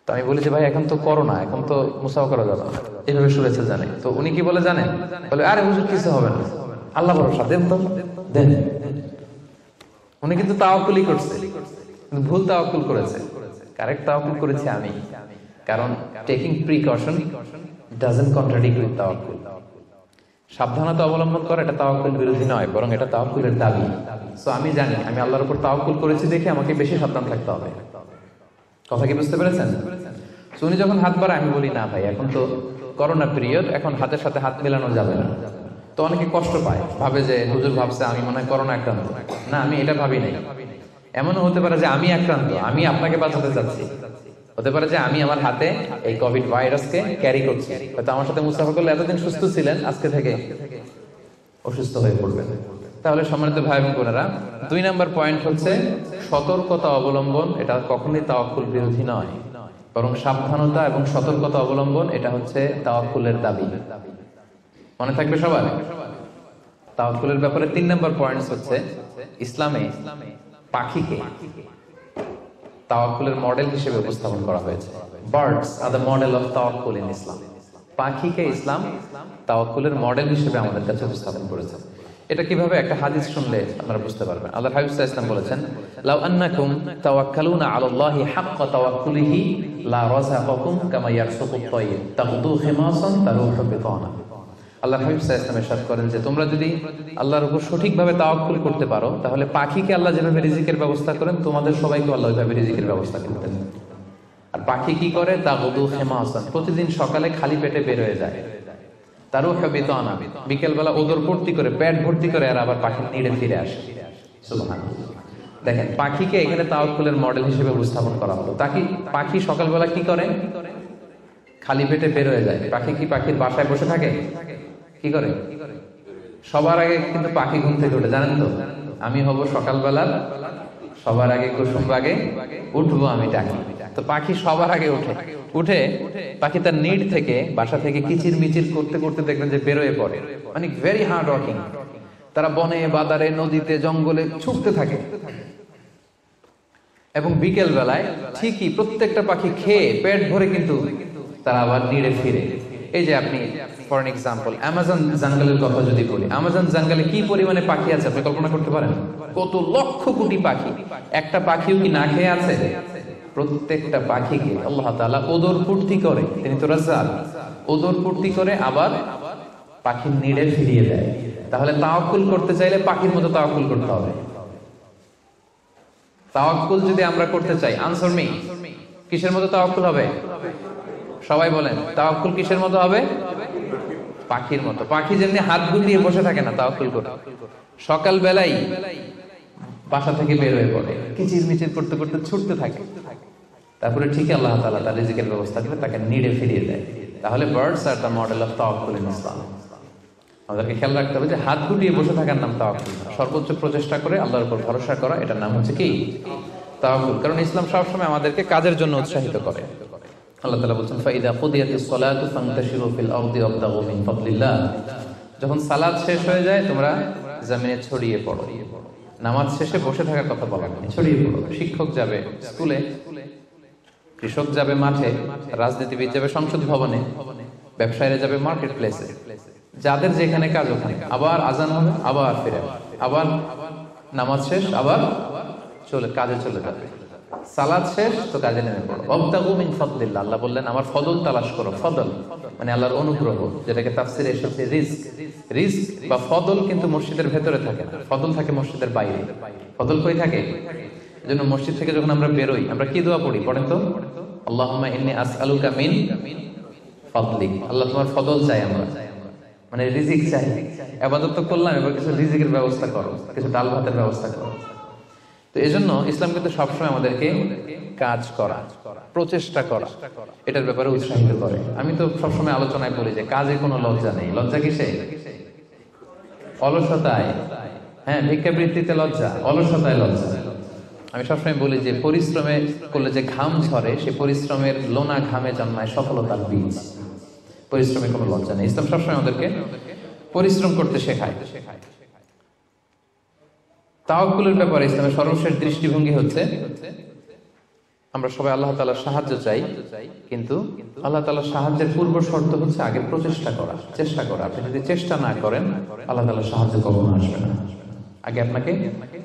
তো আমি বলি যে ভাই এখন তো করোনা, এখন তো মুসাফা করা যাবে না, এইভাবে শুনেছে জানে। তো উনি কি বলে জানেন? বলে, আরে হুজুর কিছু হবে না, আল্লাহ ভরসা, দেন তো দেন। উনি কিন্তু তাওয়াক্কুলই করছে, কিন্তু ভুল তাওয়াক্কুল করেছে। কারেক্ট তাওয়াক্কুল করেছি আমি, কারণ taking precaution doesn't contradict with তাওয়াক্কুল। সাবধানতা অবলম্বন করা এটা তাওয়াক্কুল বিরোধী নয়, বরং এটা তাওয়াক্কুলের দাবি। সো আমি জানি আমি আল্লাহর উপর তাওয়াক্কুল করেছি দেখে আমাকে বেশি সাবধান থাকতে হবে। কথা কি বুঝতে পেরেছেন? উনি যখন হাত বাড়ায়, আমি বলি, না ভাই এখন তো করোনা পিরিয়ড, এখন হাতের সাথে হাত মেলানো যাবে না। তো অনেকে কষ্ট পায়, ভাবে যে হুজুর ভাবছে আমি মনে হয় করোনা আক্রান্ত। না, আমি এটা ভাবি নাই। এমনও হতে পারে যে আমি আক্রান্ত, আমি আপনাকে বাঁচাতে চাচ্ছি। হতে পারে যে আমি আমার হাতে এই কোভিড ভাইরাসকে ক্যারি করছি, হয়তো আমার সাথে মুসাফা করলে এতদিন সুস্থ ছিলেন, আজকে থেকে অসুস্থ হয়ে পড়বেন। তাহলে সম্মানিত ভাই এবং বোনেরা, 2 নাম্বার পয়েন্ট হচ্ছে সতর্কতা অবলম্বন, এটা কখনোই তাওয়াক্কুল বিরোধী নয়, বরং সাবধানতা এবং সতর্কতা অবলম্বন এটা হচ্ছে তাওয়াক্কুলের দাবি। মনে থাকবে সবার? তাওয়াক্কুলের ব্যাপারে 3 নাম্বার পয়েন্ট হচ্ছে, ইসলামে পাখিকে তাওয়াক্কুলের মডেল হিসেবে উপস্থাপন করা হয়েছে। Birds are the model of তাওয়াক্কুল ইন ইসলাম। পাখিকে ইসলাম তাওয়াক্কুলের মডেল হিসেবে আমাদের কাছে উপস্থাপন করেছে। এটা কিভাবে? একটা হাদিস শুনলে আপনারা বুঝতে পারবেন। আল্লাহর হাবিব সাল্লাল্লাহু আলাইহি ওয়াসাল্লাম বলেছেন, লাউ আন্নাকুম তাওয়াক্কালুনা আলাল্লাহি হাক্কা তাওয়াক্কুলিহি লা রাযাকাকুম কামা ইয়ারযুকুত তায়র তাগদু খিমাসান তারুহু বিতানা। আল্লাহর হাবিব সাল্লাল্লাহু আলাইহি ওয়াসাল্লাম ইরশাদ করেন যে তোমরা যদি আল্লাহর উপর সঠিকভাবে তাওয়াক্কুল করতে পারো, তাহলে পাখিকে আল্লাহ যেভাবে রিজিকের ব্যবস্থা করেন, তোমাদের সবাইকে আল্লাহ ওইভাবে রিজিকের ব্যবস্থা করতেন। আর পাখি কি করে? তাগদু খিমাসান, প্রতিদিন সকালে খালি পেটে বের হয়ে যায়, তারুহু বিতানা, বিকেল বেলা ওদর ভর্তি করে, পেট ভর্তি করে, আর আবার পাখি নিড়ে ফিরে আসে। সুবহানাল্লাহ। দেখেন, পাখিকে এখানে তাওয়াক্কুলের মডেল হিসেবে উপস্থাপন করা হলো। তাকে পাখি সকালবেলা কি করে? খালি পেটে বের হয়ে যায়। পাখি কি পাখির বাসায় বসে থাকে? কি করে? সবার আগে কিন্তু পাখি ঘুম থেকে ওঠে, জানেন তো? আমি হব সকালবেলার সবার আগে, কুসুম আগে উঠবো আমি ডাকি। তো পাখি সবার আগে উঠে পাখি তার নিড থেকে, বাসা থেকে কিচির মিচির করতে করতে দেখবেন যে বেরোয় পড়ে। মানে ভেরি হার্ড ওয়ার্কিং। তারা বনে, বাদারে, নদীতে, জঙ্গলে ছুটতে থাকে। এবং বিকেল বেলায় ঠিকই প্রত্যেকটা পাখি খেয়ে পেট ভরে কিন্তু তারা আবার নিড়ে ফিরে। এই যে আপনি ফর এক্সাম্পল অ্যামাজন জঙ্গলের কথা যদি বলি, অ্যামাজন জঙ্গলে কি পরিমাণে পাখি আছে আপনি কল্পনা করতে পারেন? কত লক্ষ কোটি পাখি। একটা পাখিও কি না খেয়ে আছে? প্রত্যেকটা পাখিকে আল্লাহ তাআলা ওদর পূর্তি করে, তিনি তো রাজ্জাক, ওদর পূর্তি করে আবার পাখির নিড়ে ফিরিয়ে দেয়। তাহলে তাওয়াক্কুল করতে চাইলে পাখির মতো তাওয়াক্কুল করতে হবে। তাওয়াক্কুল যদি আমরা করতে চাই, আনসার মি, কিসের মতো তাওয়াক্কুল হবে? সবাই বলেন, তাওয়াক্কুল কিসের মতো হবে? পাখির মতো। পাখি যেমনি হাত গুটিয়ে বসে থাকে না তাওয়াক্কুল করে, সকাল বেলায় বাসা থেকে বের হয়ে পড়ে, কিচির মিচির করতে করতে ছুটতে থাকে, তারপরে ঠিক আল্লাহ তাআলা তার রিজিকের ব্যবস্থা করে তাকে নিড়ে ফিরিয়ে দেয়। তাহলে birds are the model of তাওয়াক্কুল ইন ইসলাম। আমাদেরকে খেয়াল রাখতে হবে যে হাত গুটিয়ে বসে থাকার নাম তাওয়াক্কুল। সর্বোচ্চ প্রচেষ্টা করে আল্লাহর উপর ভরসা করা, এটার নাম হচ্ছে কি? তাওয়াক্কুল। কারণ ইসলাম সবসময় আমাদেরকে কাজের জন্য উৎসাহিত করে। আল্লাহ তাআলা বলেন, ফাইদা কুদিয়াতিস সালাতু ফান্তাশিরু ফিল আরদি ওয়াবতাগু মিন ফাদলিল্লাহ। যখন সালাত শেষ হয়ে যায় তোমরা জমিনে ছড়িয়ে পড়ো। নামাজ শেষে বসে থাকার কথা বলা হয়নি, ছড়িয়ে পড়ো। শিক্ষক যাবে স্কুলে, কৃষক যাবে মাঠে, রাজনীতিবিদ যাবে সংসদ ভবনে, ব্যবসায়ীরা যাবে মার্কেট প্লেসে, যাদের যেখানে কাজ ওখানে। আবার আজান হবে, আবার ফিরে, আবার নামাজ শেষ, আবার কাজে চলে যাবে। সালাত শেষ তো কাজে নেমে পড়ো। ওয়াবতাগু মিন ফাদলিল্লাহ, আল্লাহ বললেন আমার ফদল তালাশ করো। ফদল মানে আল্লাহর অনুগ্রহ, যেটাকে তাফসিরে এসেছে রিজক। রিজক বা ফদল কিন্তু মসজিদের ভেতরে থাকে না, ফদল থাকে মসজিদের বাইরে। ফদল কই থাকে? এজন্য মসজিদ থেকে যখন আমরা বেরোই আমরা কি দোয়া পড়ি? পড়েন তো, আল্লাহুম্মা ইন্নী আসআলুকা মিন ফাদলিক। আল্লাহ তোমার ফদল চাই আমরা, মানে রিজিক চাই। ইবাদত তো করলাম, এবার কিছু রিজিকের ব্যবস্থা করো, কিছু ডাল ভাতের ব্যবস্থা করো। তো এজন্য ইসলাম কিন্তু সবসময় আমাদেরকে কাজ করা, প্রচেষ্টা করা, এটার ব্যাপারে উৎসাহিত করে। আমি তো সবসময় আলোচনায় বলি যে কাজে কোনো লজ্জা নেই। লজ্জা কিসে? অলসতায়। হ্যাঁ, ভিক্ষাবৃত্তিতে লজ্জা, অলসতায় লজ্জা। আমি সবসময় বলি যে পরিশ্রমে করলে যে ঘাম ঝরে, সে পরিশ্রমের লোনা ঘামে জন্মায় সফলতার বীজ। পরিশ্রমে কোনো লজ্জা নেই। ইসলাম সবসময় আমাদেরকে পরিশ্রম করতে শেখায়। তাওয়াক্কুলের ব্যাপারে ইসলামের সর্বশেষ দৃষ্টিভঙ্গি হচ্ছে আমরা সবাই আল্লাহ তাআলার সাহায্য চাই, কিন্তু আল্লাহ তাআলার সাহায্যের পূর্ব শর্ত হচ্ছে আগে প্রচেষ্টা করা, চেষ্টা করা। আপনি যদি চেষ্টা না করেন আল্লাহ তাআলার সাহায্য কখনো আসবে না। আগে আপনাকে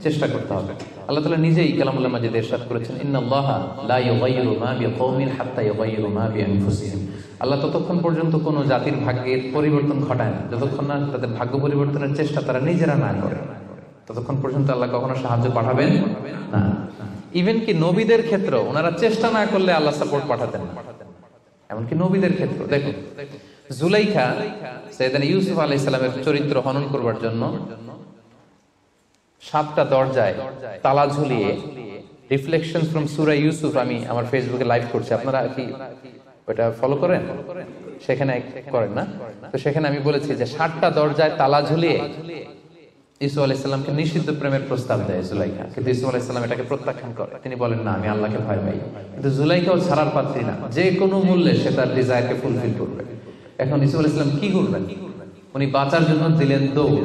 চেষ্টা করতে হবে। আল্লাহ তাআলা নিজেই কালামুল্লাহ মাজিদে ইরশাদ করেছেন, ইন্নাল্লাহা লা ইউগাইয়িরু মা বিকওমিন হাত্তা ইউগাইয়িরু মা বিআনফুসিহিম। আল্লাহ ততক্ষণ পর্যন্ত কোনো জাতির ভাগ্যের পরিবর্তন ঘটায় না যতক্ষণ না তাদের ভাগ্য পরিবর্তনের চেষ্টা তারা নিজেরা না করে, ততক্ষণ পর্যন্ত আল্লাহ কখনো সাহায্য পাঠাবেন না। ইভেন কি নবীদের ক্ষেত্রে ওনারা চেষ্টা না করলে আল্লাহ সাপোর্ট পাঠাতেন না। এমনকি নবীদের ক্ষেত্রে দেখুন, জুলাইখা সাইয়েদনা ইউসুফ আলাইহিস সালামের চরিত্র হনন করবার জন্য 7টা দরজায় তালা ঝুলিয়ে, রিফ্লেকশন ফ্রম সূরা ইউসুফ আমি আমার ফেসবুকে লাইভ করছি, আপনারা কি ওটা ফলো করেন? সেখানে করেন না? তো সেখানে আমি বলেছি যে 7টা দরজায় তালা ঝুলিয়ে ইসু আলাইহিস সালামকে নিষিদ্ধ প্রেমের প্রস্তাব দেয় জুলাইখা, কিন্তু ইসু আলাইহিস সালাম এটাকে প্রত্যাখ্যান করে। তিনি বলেন না, আমি আল্লাহকে ভয় পাই। কিন্তু জুলাইখাও ছাড়ার পাত্রী না, যে কোনো মূল্যে সে তার ডিজায়ারকে ফুলফিল করবে। এখন ইসু আলাইহিস সালাম কি করবেন? উনি বাঁচার জন্য দিলেন দৌড়।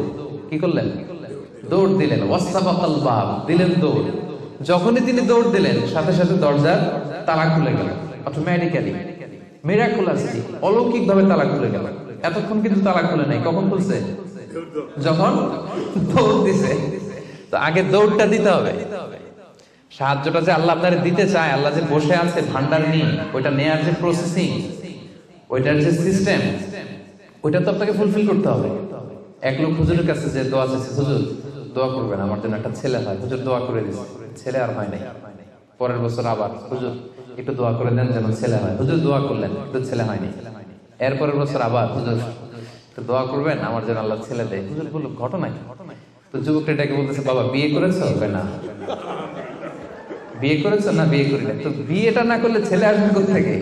কি করলেন? দৌড় দিলেন। ওয়াসসাবাকাল বাব, দিলেন দৌড়। যখনই তিনি দৌড় দিলেন সাথে সাথে দরজার তালা খুলে গেল, অটোমেটিক্যালি, মিরাকুলাসলি, অলৌকিক ভাবে তালা খুলে গেল। এতক্ষণ কিন্তু তালা খুলে নাই। কখন খুলছে? যখন দৌড় দিছে। তো আগে দৌড়টা দিতে হবে। সাহায্যটা যে আল্লাহ আপনার দিতে চায়, আল্লাহ যে বসে আছে ভান্ডার নিয়ে, ওইটা নেয়ার যে প্রসেসিং, ওইটার যে সিস্টেম, ওইটা তো আপনাকে ফুলফিল করতে হবে। এক লোক হুজুরের কাছে যে দোয়া চাইছে, হুজুর দোয়া করবেন আমার জন্য একটা ছেলে হয়। হুজুর দোয়া করে দিচ্ছে, ছেলে আর হয় নাই। পরের বছর আবার, হুজুর একটু দোয়া করে দেন যেন ছেলে হয়। হুজুর দোয়া করলেন, কিন্তু ছেলে হয়নি। এরপরের বছর আবার, হুজুর দোয়া করবেন আমার জন্য আল্লাহ ছেলে দেয়। হুজুর বলল ঘটনা কি? তো যুবকটা এটাকে বলতেছে, বাবা বিয়ে করেছো? না। বিয়ে করেছো? না, বিয়ে করি না। তো বিয়েটা না করলে ছেলে আসবে কোথা থেকে?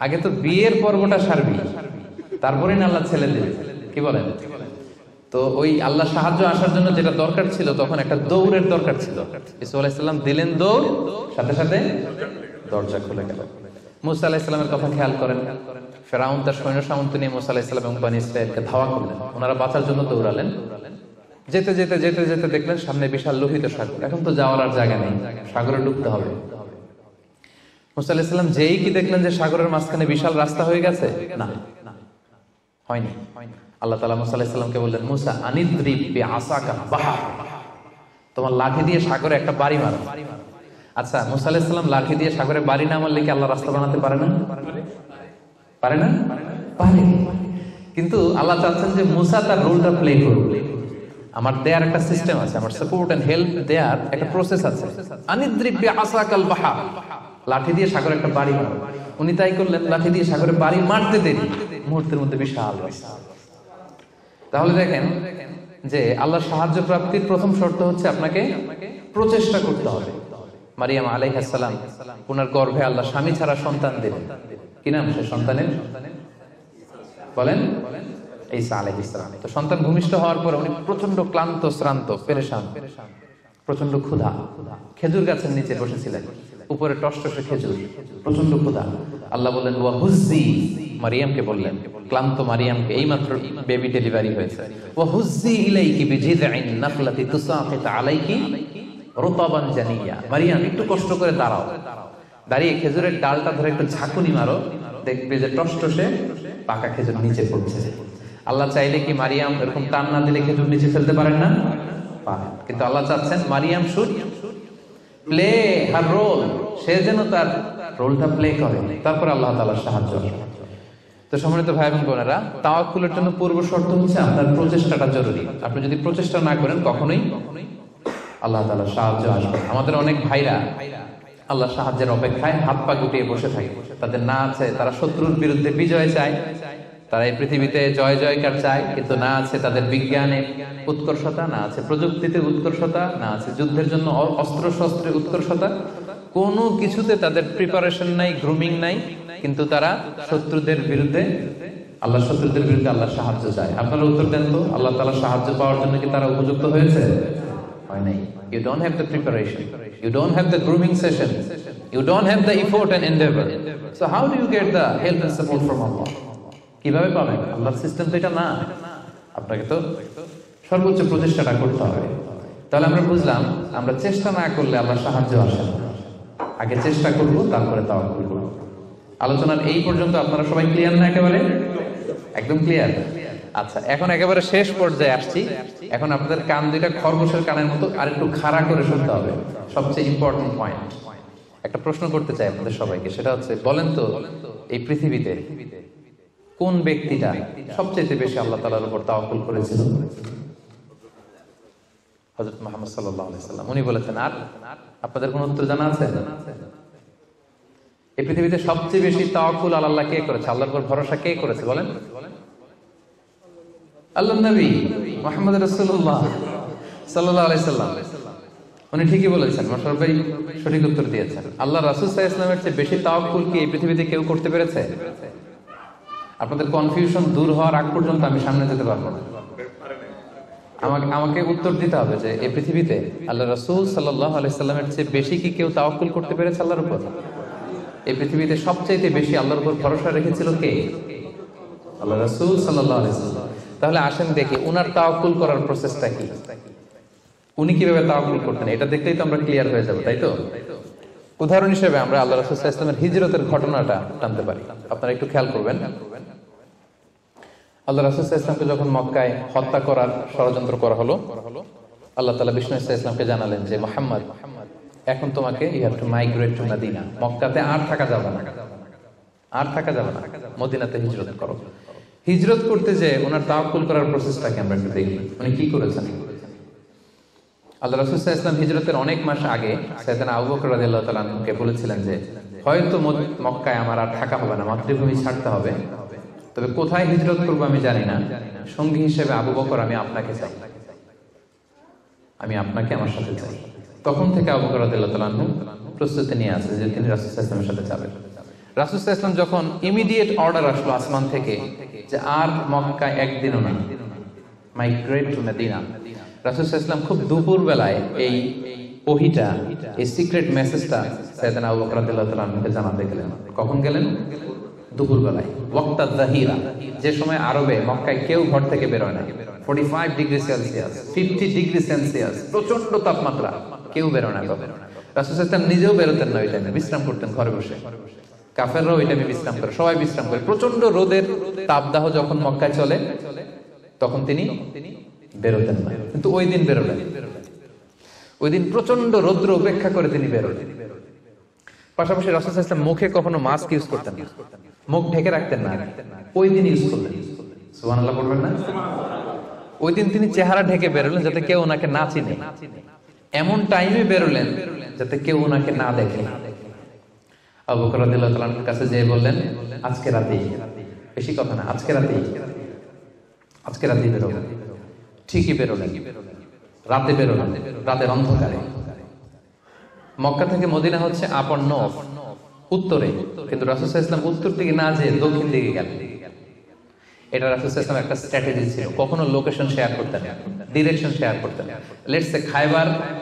আগে তো বিয়ের পর্বটা সারবি, তারপরে না আল্লাহ ছেলে দেবে। কি বলেন? তো ওই আল্লাহ সাহায্য আসার জন্য যেটা দরকার ছিল, তখন একটা দৌড়ের দরকার ছিল। ঈসা আলাইহিস সালাম দিলেন দৌড়, সাথে সাথে দরজা খুলে গেল। মুসা আলাইহিস সালামের কথা খেয়াল করেন। ফেরাউন তার সৈন্য সামন্ত নিয়ে মুসা আলাইহিস সালাম এবং বনী ইসরাঈলকে ধাওয়া করলেন। ওনারা বাঁচার জন্য দৌড়ালেন। যেতে যেতে যেতে যেতে দেখলেন সামনে বিশাল লোহিত সাগর। এখন তো যাওয়ার আর জায়গা নেই, সাগরে ডুবতে হবে। মুসা আলাইহিস সালাম যেই কি দেখলেন যে সাগরের মাঝখানে বিশাল রাস্তা হয়ে গেছে, না, হয়নি। আল্লাহ তাআলা মুসা আলাইহিস সালামকে বললেন, মুসা আনিদ্রিব বিআসাকা বাহর, তোমার লাঠি দিয়ে সাগরে একটা বাড়ি মারো। আচ্ছা, মুসা আলাইহিস সালাম লাঠি দিয়ে সাগরে বাড়ি না মারলে কি আল্লাহ রাস্তা বানাতে পারে না? পারে না? পারে। কিন্তু আল্লাহ চাচ্ছেন যে মুসা তার রোলটা প্লে করুক। আমার দেয়ার একটা সিস্টেম আছে, আমার সাপোর্ট এন্ড হেল্প দেয়ার একটা প্রসেস আছে। আনিদ্রিব বিআসাকাল বাহর, লাঠি দিয়ে সাগরে একটা বাড়ি মারো। উনি তাই করলেন, লাঠি দিয়ে সাগরে বাড়ি মারতে দেরি, মুহূর্তের মধ্যে বিশাল রাস্তা। তাহলে দেখেন যে আল্লাহর সাহায্য প্রাপ্তির প্রথম শর্ত হচ্ছে আপনাকে প্রচেষ্টা করতে হবে। মারিয়াম আলাইহিস সালাম, ওনার গর্ভে আল্লাহ স্বামী ছাড়া সন্তান দিলেন। কি নাম সে সন্তানের? বলেন, ঈসা আলাইহিস সালাম। তো সন্তান ভূমিষ্ঠ হওয়ার পর উনি প্রচন্ড ক্লান্ত, শ্রান্ত, পেরেশান, প্রচন্ড ক্ষুধা। খেজুর গাছের নিচে বসেছিলেন, উপরে টসটসে খেজুর, প্রচন্ড ক্ষুধা। আল্লাহ বললেন ওয়া হুজ্জি, মারিয়ামকে বললেন, ক্লান্ত মারিয়ামকে, এইমাত্র বেবি ডেলিভারি হয়েছে, ওয়া হুজ্জি ইলাইকি বিজিযআইন নাখলাতি তুসাকিত আলাইকি রুতাবান জানিয়া, মারিয়াম একটু কষ্ট করে দাঁড়াও, দাঁড়িয়ে খেজুরের ডালটা ধরে একটু ঝাঁকুনি মারো, দেখবে যে টসটসে পাকা খেজুর নিচে পড়ছে। আল্লাহ চাইলে কি মারিয়াম এরকম টান না দিলে খেজুর নিচে ফেলতে পারেন না? পারেন। কিন্তু আল্লাহ চাচ্ছেন Maryam should play her role, সে যেন তার রোলটা প্লে করে, তারপর আল্লাহ তাআলার সাহায্য। তো সম্মানিত ভাই এবং বোনেরা, তাওয়াক্কুলের জন্য পূর্ব শর্ত হচ্ছে আপনার প্রচেষ্টাটা জরুরি। আপনি যদি প্রচেষ্টা না করেন, কখনোই আল্লাহ তাআলার সাহায্য আসবে। আমাদের অনেক ভাইরা আল্লাহ সাহায্যের অপেক্ষায় হাত পা গুটিয়ে বসে থাকে। তাদের না আছে তারা শত্রুর বিরুদ্ধে বিজয় চায়, তারা এই পৃথিবীতে জয় জয়কার চায়, কিন্তু না আছে তাদের বিজ্ঞানে উৎকর্ষতা, না আছে প্রযুক্তিতে উৎকর্ষতা, না আছে যুদ্ধের জন্য অস্ত্র শস্ত্রের উৎকর্ষতা, কোনো কিছুতে তাদের প্রিপারেশন নাই, গ্রুমিং নাই, কিন্তু তারা শত্রুদের বিরুদ্ধে, শত্রুদের বিরুদ্ধে আল্লাহ সাহায্য চায়। আপনারা উত্তর দেন তো, আল্লাহ তাআলা সাহায্য পাওয়ার জন্য কি তারা উপযুক্ত হয়েছে? হয় নাই। You don't have the preparation, you don't have the grooming session, you don't have the effort and endeavor, so how do you get the help and support from Allah? কিভাবে পাবেন? আল্লাহর সিস্টেম তো এটা না। আপনাকে তো সর্বোচ্চ প্রচেষ্টাটা করতে হবে। তাহলে আমরা বুঝলাম, আমরা চেষ্টা না করলে আল্লাহর সাহায্য আসে না। আগে চেষ্টা করব, তারপরে তাওয়াক্কুল করব। আলোচনার এই পর্যন্ত আপনারা সবাই ক্লিয়ার না? একেবারে একদম ক্লিয়ার। আচ্ছা, এখন একেবারে শেষ পর্যায়ে আসছি। এখন আপনাদের কান দুইটা খরগোশের কানের মতো আর একটু খাড়া করে শুনতে হবে। সবচেয়ে ইম্পর্টেন্ট পয়েন্ট। একটা প্রশ্ন করতে চাই আপনাদের সবাইকে, সেটা হচ্ছে, বলেন তো এই পৃথিবীতে কোন ব্যক্তিটা সবচেয়ে বেশি আল্লাহ তাআলার উপর তাওয়াক্কুল করেছিল? হযরত মুহাম্মদ সাল্লাল্লাহু আলাইহি সাল্লাম। উনি বলেছেন। আর আপনাদের কোন উত্তর জানা আছে? এই পৃথিবীতে সবচেয়ে বেশি তাওয়াক্কুল আল্লাহ কে করেছে? আল্লাহর উপর ভরসা কে করেছে বলেন? আল্লাহর নবী মুহাম্মদ রাসূলুল্লাহ সাল্লাল্লাহু আলাইহি সাল্লাম। উনি ঠিকই বলেছেন, সবাই সঠিক উত্তর দিয়েছেন। আল্লাহ রাসূল সাল্লাল্লাহু আলাইহি ওয়াসাল্লামের চেয়ে বেশি তাওয়াক্কুল কি এই পৃথিবীতে কেউ করতে পেরেছে? আপনাদের কনফিউশন দূর হওয়ার আগ পর্যন্ত আমি সামনে যেতে পারবো না। আমাকে উত্তর দিতে হবে যে এই পৃথিবীতে আল্লাহ রাসূল সাল্লাল্লাহু আলাইহি সাল্লামের চেয়ে বেশি কি কেউ তাওয়াক্কুল করতে পেরেছে আল্লাহর উপর? এই পৃথিবীতে সবচেয়ে বেশি আল্লাহর উপর ভরসা রেখেছিল কে? আল্লাহ রাসূল সাল্লাল্লাহু আলাইহি সাল্লাম। তাহলে আসেন দেখি উনার তাওয়াক্কুল করার প্রসেসটা কি। উনি কিভাবে তাওয়াক্কুল করতেন এটা দেখলেই তো আমরা ক্লিয়ার হয়ে যাবো, তাই তো? উদাহরণ হিসেবে আমরা আল্লাহ রাসূল সাল্লাল্লাহু আলাইহি ওয়াসাল্লামের হিজরতের ঘটনাটা টানতে পারি। আপনারা একটু খেয়াল করবেন। আল্লাহ রাসূল সাল্লাল্লাহু আলাইহি ওয়াসাল্লামকে যখন মক্কায় হত্যা করার ষড়যন্ত্র করা হলো, আল্লাহ তাআলা বিষ্ণু সাল্লাল্লাহু আলাইহি ওয়াসাল্লামকে জানালেন যে মুহাম্মদ, এখন তোমাকে you have to migrate to Medina. মক্কাতে আর থাকা যাবে না, আর থাকা যাবে না, মদিনাতে হিজরত করো। হিজরত করতে যে ওনার তাওয়াক্কুল করার প্রসেসটাকে আমরা একটু দেখি, উনি কি করেছেন। আল্লাহ রাসূল সাল্লাল্লাহু আলাইহি ওয়াসাল্লাম হিজরতের অনেক মাস আগে সাইয়েদনা আবু বকর রাদিয়াল্লাহু তাআলা আনহুকে বলেছিলেন যে হয়তো মক্কায় আমার আর থাকা হবে না, মাতৃভূমি ছাড়তে হবে, তবে কোথায় হিজরত করবো আমি জানি না, সঙ্গী হিসেবে আবু বকর আমি আপনাকে চাই, আমি আপনাকে আমার সাথে চাই। তখন থেকে আবু বকর রাদিয়াল্লাহু তাআলা আনহু প্রস্তুতি নিয়ে আছে যে তিনি রাসূল সাল্লাল্লাহু আলাইহি ওয়াসাল্লামের সাথে যাবেন। রাসূল সাল্লাল্লাহু আলাইহি ওয়াসাল্লাম যখন ইমিডিয়েট অর্ডার আসলো আসমান থেকে যে আর মক্কায় একদিনও না, মাইগ্রেট টু মদিনা, রাসূল সাল্লাল্লাহু আলাইহি ওয়াসাল্লাম খুব দুপুর বেলায় এই ওহীটা, এই সিক্রেট মেসেজটা সাইয়েদনা আবু বকর রাদিয়াল্লাহু তাআলা আনহুকে জানাতে গেলেন। কখন গেলেন? দুপুর বেলায়, ওয়াক্তা যাহিরা, যে সময় আরবে মক্কায় কেউ ঘর থেকে বের হয় না। 45 ডিগ্রি সেলসিয়াস, 50 ডিগ্রি সেলসিয়াস, প্রচন্ড তাপমাত্রা, কেউ বের হয় না। রাসূল সাল্লাল্লাহু আলাইহি ওয়াসাল্লাম নিজেও বেরোতেন না ওই টাইমে, বিশ্রাম করতেন ঘরে বসে। কাফেররাও ওই টাইমে বিশ্রাম করে, সবাই বিশ্রাম করে। প্রচন্ড রোদের তাপদাহ যখন মক্কায় চলে তখন তিনি বেরোতেন না, কিন্তু ওই দিন বেরোলেন। ওই দিন প্রচন্ড রৌদ্র উপেক্ষা করে তিনি বেরোলেন। পাশাপাশি রাসূল সাল্লাল্লাহু আলাইহি ওয়াসাল্লাম মুখে কখনো মাস্ক ইউজ করতেন না, মুখ ঢেকে রাখতেন না, ওই দিন ইউজ করলেন। সুবহানাল্লাহ বলবেন না? ওই দিন তিনি চেহারা ঢেকে বেরোলেন যাতে কেউ ওনাকে না চিনে, এমন টাইমে বেরোলেন যাতে কেউ ওনাকে না দেখে। আবু বকর রাদিয়াল্লাহু তাআলার কাছে যেয়ে বললেন, আজকে রাতেই, বেশি কথা না, আজকে রাতেই, আজকে রাতেই বেরোলেন। ঠিকই বেরোলেন, রাতে বেরোলেন, রাতের অন্ধকারে। মক্কা থেকে মদিনা হচ্ছে আপ অর নর্থ, উত্তরে, কিন্তু রাসূল সাল্লাল্লাহু আলাইহি ওয়াসাল্লাম উত্তর দিকে না যেয়ে দক্ষিণ দিকে গেলেন। এটা রাসূল সাল্লাল্লাহু আলাইহি ওয়াসাল্লাম একটা স্ট্র্যাটেজি ছিল, কখনো লোকেশন শেয়ার করতেন না, ডিরেকশন শেয়ার করতেন না। লেটস সে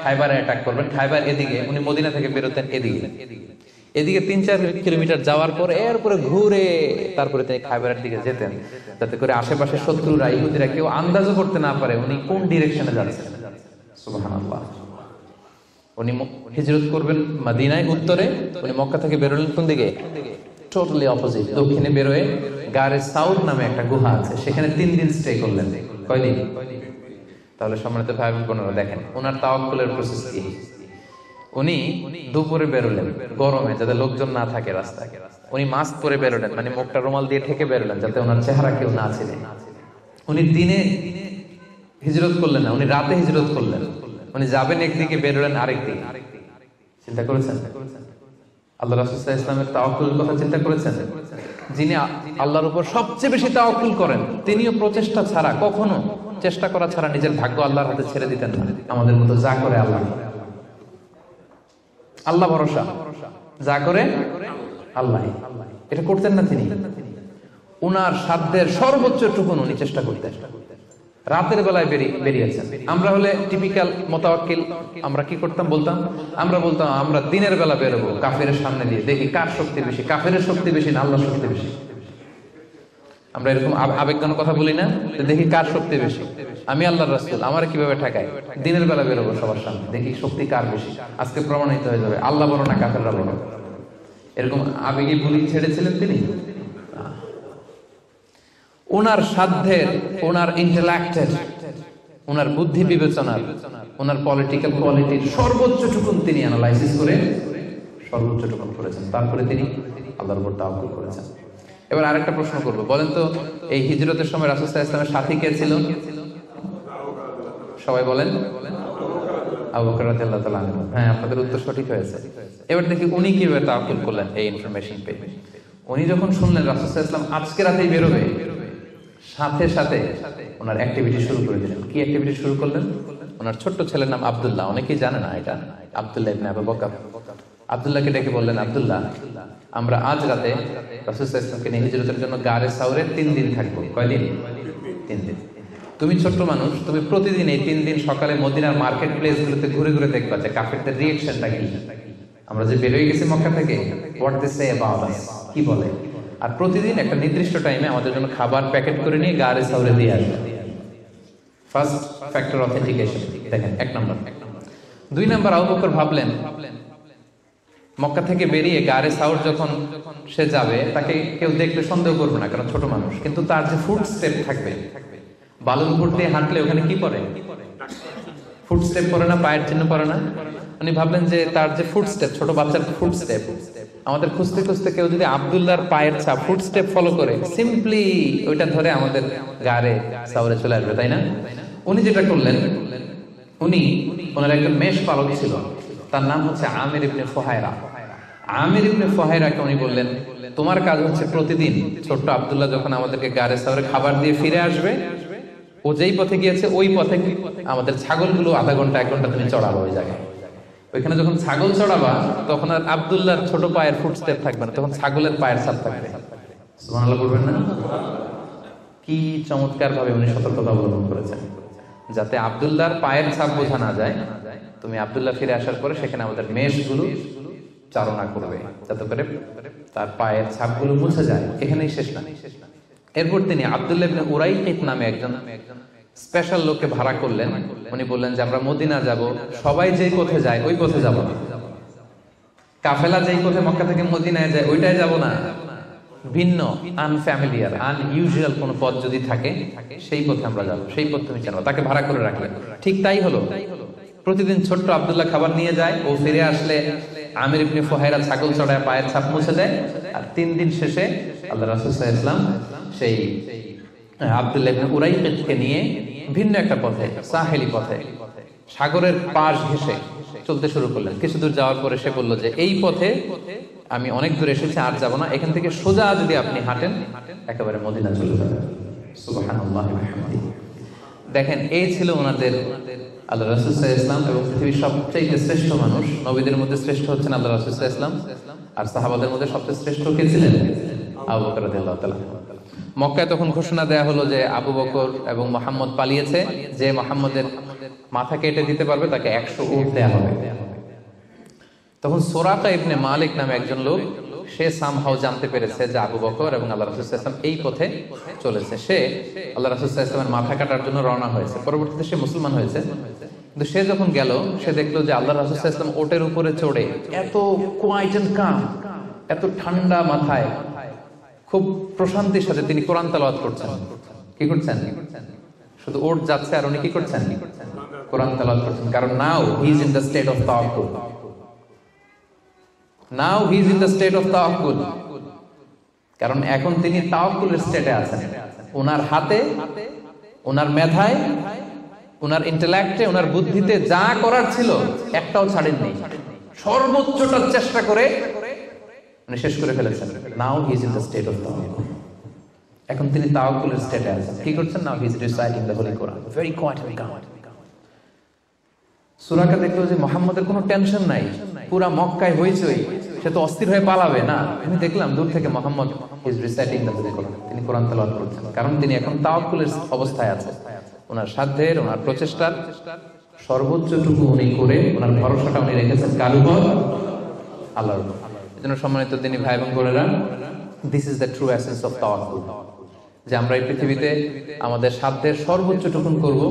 খায়বারে অ্যাটাক করবেন, খায়বার এদিকে, উনি মদিনা থেকে বেরোতেন এদিকে, এদিকে 3-4 কিলোমিটার যাওয়ার পর এরপরে ঘুরে তারপরে তিনি খায়বারের দিকে যেতেন, যাতে করে আশেপাশে শত্রুরা, ইহুদিরা কেউ আন্দাজও করতে না পারে উনি কোন ডিরেকশনে যাচ্ছেন। সুবহানাল্লাহ। উনি হিজরত করবেন মদিনায় উত্তরে, উনি মক্কা থেকে বেরোলেন কোন দিকে? টোটালি অপোজিট, দক্ষিণে বেরোয় গারে সাউর নামে একটা গুহা আছে, সেখানে 3 দিন স্টে করলেন। কয়দিন? তাহলে সম্মানিত ভাই বোনেরা দেখেন ওনার তাওয়াক্কুলের প্রসেস কি। উনি দুপুরে বেরোলেন গরমে, যাতে লোকজন না থাকে রাস্তায়। উনি মাস্ক পরে বেরোলেন, মানে মুখটা রুমাল দিয়ে ঢেকে বেরোলেন যাতে ওনার চেহারা কেউ না চিনে। উনি দিনে হিজরত করলেন না, উনি রাতে হিজরত করলেন। উনি যাবেন একদিকে, বেরোলেন আরেক দিকে। চিন্তা করেছেন আল্লাহ রাসূল সাল্লাল্লাহু আলাইহি ওয়াসাল্লামের তাওয়াক্কুলের কথা? চিন্তা করেছেন? যিনি আল্লাহর উপর সবচেয়ে বেশি তাওয়াক্কুল করেন, তিনিও প্রচেষ্টা ছাড়া, কখনো চেষ্টা করা ছাড়া নিজের ভাগ্য আল্লাহর হাতে ছেড়ে দিতেন না। আমাদের মতো যা করে আল্লাহ, আল্লাহ ভরসা, যা করে আল্লাহ, এটা করতেন না তিনি। উনার সাধ্যের সর্বোচ্চ টুকুন উনি চেষ্টা করতেন। রাতের বেলায় বেরিয়েছেন। আমরা হলে টিপিক্যাল মোতাওয়াক্কিল, আমরা কি করতাম? আমরা বলতাম আমরা দিনের বেলা বেরোবো কাফেরের সামনে দিয়ে, দেখি কার শক্তি বেশি, কাফেরের শক্তি বেশি না আল্লাহর শক্তি বেশি। আমরা এরকম আবেগঘন কথা বলি না, দেখি কার শক্তি বেশি, আমি আল্লাহর রাসূল, আমার কিভাবে ঠেকায়। দিনের বেলা বেরোবো সবার সামনে, দেখি শক্তি কার বেশি, আজকে প্রমাণিত হয়ে যাবে আল্লাহ বড় না কাফেররা বড়। এরকম আবেগী বুলি ছেড়েছিলেন তিনি। ওনার সাধ্যের, ওনার ইন্টেলেক্টের, ওনার বুদ্ধি বিবেচনার, ওনার পলিটিক্যাল কোয়ালিটির সর্বোচ্চ টুকুন তিনি অ্যানালাইসিস করে সর্বোচ্চ টুকুন করেছেন। তারপরে তিনি আল্লাহর উপর তাওয়াক্কুল করেছেন। এবার আরেকটা প্রশ্ন করবো, বলেন তো এই হিজরতের সময় রাসূল সাল্লাল্লাহু আলাইহি ওয়াসাল্লামের সাথী কে ছিল? সবাই বলেন। আবু বকর রাদিয়াল্লাহু তাআলা আনহু। হ্যাঁ, আপনাদের উত্তর সঠিক হয়েছে। এবার দেখি উনি কিভাবে তাওয়াক্কুল করলেন এই ইনফরমেশন পেয়ে। উনি যখন শুনলেন রাসূল সাল্লাল্লাহু আলাইহি ওয়াসাল্লাম আজকে রাতেই বেরোবে, সাথে সাথে ওনার অ্যাক্টিভিটি শুরু করে দিলেন। কি অ্যাক্টিভিটি শুরু করলেন? ওনার ছোট্ট ছেলের নাম আব্দুল্লাহ, অনেকেই জানে না এটা, আব্দুল্লাহ ইবনে আবু বকর। আব্দুল্লাহকে ডেকে বললেন, আব্দুল্লাহ, আমরা আজ রাতে রাসূল সাল্লাল্লাহু আলাইহি ওয়াসাল্লামকে নিয়ে হিজরতের জন্য গারে সাউরে 3 দিন থাকবো। কয়দিন? 3 দিন। তুমি ছোট্ট মানুষ, তুমি প্রতিদিন এই 3 দিন সকালে মদিনার মার্কেট প্লেস গুলোতে ঘুরে ঘুরে দেখবা যে কাফেরদের রিঅ্যাকশনটা কি। আমরা যে বের হয়ে গেছি মক্কা থেকে, what they say about us, কি বলে। আর প্রতিদিন একটা নির্দিষ্ট টাইমে আমাদের জন্য খাবার প্যাকেট করে নিয়ে গারে সাউরে দিয়ে আসবে। First factor authentication. দেখেন 1 নম্বর। 2 নম্বর, আবু বকর ভাবলেন মক্কা থেকে বেরিয়ে গারে সাউর যখন সে যাবে তাকে কেউ দেখলে সন্দেহ করবে না, কারণ ছোট মানুষ। কিন্তু তার যে ফুট স্টেপ থাকবে, বালুর উপর দিয়ে হাঁটলে ওখানে কি পড়ে? ফুট স্টেপ পড়ে না, পায়ের চিহ্ন পড়ে না? উনি ভাবলেন যে তার যে ফুট স্টেপ, ছোট বাচ্চার ফুট স্টেপ, আমাদের খুঁজতে খুঁজতে কেউ যদি আব্দুল্লাহর পায়ের ছাপ ফুট স্টেপ ফলো করে, সিম্পলি ওইটা ধরে আমাদের গারে সাউরে চলে আসবে, তাই না? উনি যেটা করলেন, উনি ওনার একজন মেষ পালক ছিল, তার নাম হচ্ছে আমির ইবনে ফুহায়রা। আমির ইবনে ফুহায়রাকে উনি বললেন, তোমার কাজ হচ্ছে প্রতিদিন ছোট্ট আব্দুল্লাহ যখন আমাদেরকে গারে সাউরে খাবার দিয়ে ফিরে আসবে, ও যেই পথে গিয়েছে ওই পথে আমাদের ছাগলগুলো আধা ঘন্টা 1 ঘন্টা তুমি চড়াবো ওই জায়গায়। ওইখানে যখন ছাগল চড়াবা তখন আর আব্দুল্লাহর ছোট পায়ের ফুটস্টেপ থাকবে না, তখন ছাগলের পায়ের ছাপ থাকবে। সুবহানাল্লাহ বলবেন না? কি চমৎকার ভাবে উনি সতর্কতা অবলম্বন করেছেন, যাতে আব্দুল্লাহর পায়ের ছাপ বোঝা না যায়। তুমি আব্দুল্লাহ ফিরে আসার পরে সেখানে আমাদের মেষগুলো চারণা করবে, যাতে করে তার পায়ের ছাপগুলো মুছে যায়। এখানেই শেষ না। এরপর তিনি আব্দুল্লাহ ইবনে উরাইকিত নামে একজন স্পেশাল লোককে ভাড়া করলেন। উনি বললেন যে আমরা মদিনা যাব, সবাই যেই পথে যায় ওই পথে যাব না, কাফেলা যেই পথে মক্কা থেকে মদিনায় যায় ওইটাই যাব না, ভিন্ন আনফ্যামিলিয়ার আনইউজুয়াল কোন পথ যদি থাকে সেই পথে আমরা যাব, সেই পথ তুমি জানো। তাকে ভাড়া করে রাখলেন। ঠিক তাই হলো। প্রতিদিন ছোট্ট আব্দুল্লাহ খাবার নিয়ে যায়, ও ফিরে আসলে আমির ইবনে ফুহায়রা ছাগল চড়ায় পায়ের ছাপ মুছে দেয়। আর 3 দিন শেষে আল্লাহ রাসূল সাল্লাল্লাহু আলাইহি ওয়াসাল্লাম সেই আব্দুল্লাহ ইবনে উরাইকিতকে নিয়ে ভিন্ন একটা পথে, সাহেলি পথে, সাগরের পাশ ঘেঁষে চলতে শুরু করলেন। কিছু দূর যাওয়ার পরে সে বলল যে এই পথে আমি অনেক দূর এসেছি, আর যাব না, এখান থেকে সোজা যদি আপনি হাঁটেন একেবারে মদিনা চলে যাবেন। সুবহানাল্লাহি ওয়া বিহামদিহি। দেখেন, এই ছিল ওনাদের আল্লাহ রাসূল সাল্লাল্লাহু আলাইহি ওয়াসাল্লাম, এবং পৃথিবীর সবচেয়ে শ্রেষ্ঠ মানুষ। নবীদের মধ্যে শ্রেষ্ঠ হচ্ছেন আল্লাহ রাসূল সাল্লাল্লাহু আলাইহি ওয়াসাল্লাম, আর সাহাবাদের মধ্যে সবচেয়ে শ্রেষ্ঠ কে ছিলেন? আবু বকর রাদিয়াল্লাহু তাআলা। মক্কায় তখন ঘোষণা দেয়া হলো যে আবু বকর এবং মুহাম্মদ পালিয়েছে, যে মুহাম্মদের মাথা কেটে দিতে পারবে তাকে 100 উট দেয়া হবে। তখন সুরাকা ইবনে মালিক নামে একজন লোক, সে সামহাও জানতে পেরেছে যে আবু বকর এবং আল্লাহ রাসূল সাল্লাল্লাহু আলাইহি ওয়াসাল্লাম এই পথে চলেছে। সে আল্লাহ রাসূল সাল্লাল্লাহু আলাইহি ওয়াসাল্লামের মাথা কাটার জন্য রওনা হয়েছে। পরবর্তীতে সে মুসলমান হয়েছে। কিন্তু সে যখন গেল, সে দেখলো যে আল্লাহ রাসূল সাল্লাল্লাহু আলাইহি ওয়াসাল্লাম ওটের উপরে চড়ে এত কোয়াইট এন্ড কাম, এত ঠান্ডা মাথায় খুব প্রশান্তির সাথে তিনি কোরআন তেলাওয়াত করছেন। কি করছেন? শুধু ওট যাচ্ছে আর উনি কি করছেন? কোরআন তেলাওয়াত করছেন। কারণ now he is in the state of তাওয়াক্কুল। Now he is in the state of তাওয়াক্কুল। কারণ এখন তিনি তাওয়াক্কুলের স্টেটে আছেন। ওনার হাতে, ওনার মেধায়, ওনার ইন্টেলেক্টে, ওনার বুদ্ধিতে যা করার ছিল একটাও ছাড়েননি। সর্বোচ্চটা চেষ্টা করে উনি শেষ করে ফেলেছেন। Now he is in the state of তাওয়াক্কুল। এখন তিনি তাওয়াক্কুলের স্টেটে আছেন। কি করছেন? Now he is reciting the holy Quran very quiet and calm. Suraqa দেখলো যে মুহাম্মদের কোনো টেনশন নাই, পুরা মক্কায় হইচই, সে তো অস্থির হয়ে পালাবে না। আমি দেখলাম দূর থেকে Muhammad is reciting the holy Quran, তিনি কোরআন তেলাওয়াত করছেন। কারণ তিনি এখন তাওয়াক্কুলের অবস্থায় আছেন। ওনার সাধ্যের, ওনার প্রচেষ্টার সর্বোচ্চটুকু উনি করে ওনার ভরসাটা উনি রেখেছেন কার উপর? আল্লাহর উপর। এজন্য সম্মানিত দিনী ভাই এবং বোনেরা, this is the true essence of তাওয়াক্কুল, যে আমরা এই পৃথিবীতে আমাদের সাধ্যের সর্বোচ্চটুকু করব,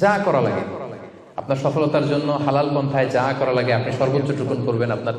যা করা লাগে আপনার সফলতার জন্য হালাল পন্থায় যা করা লাগে আপনি সর্বোচ্চটুকু করবেন। আপনার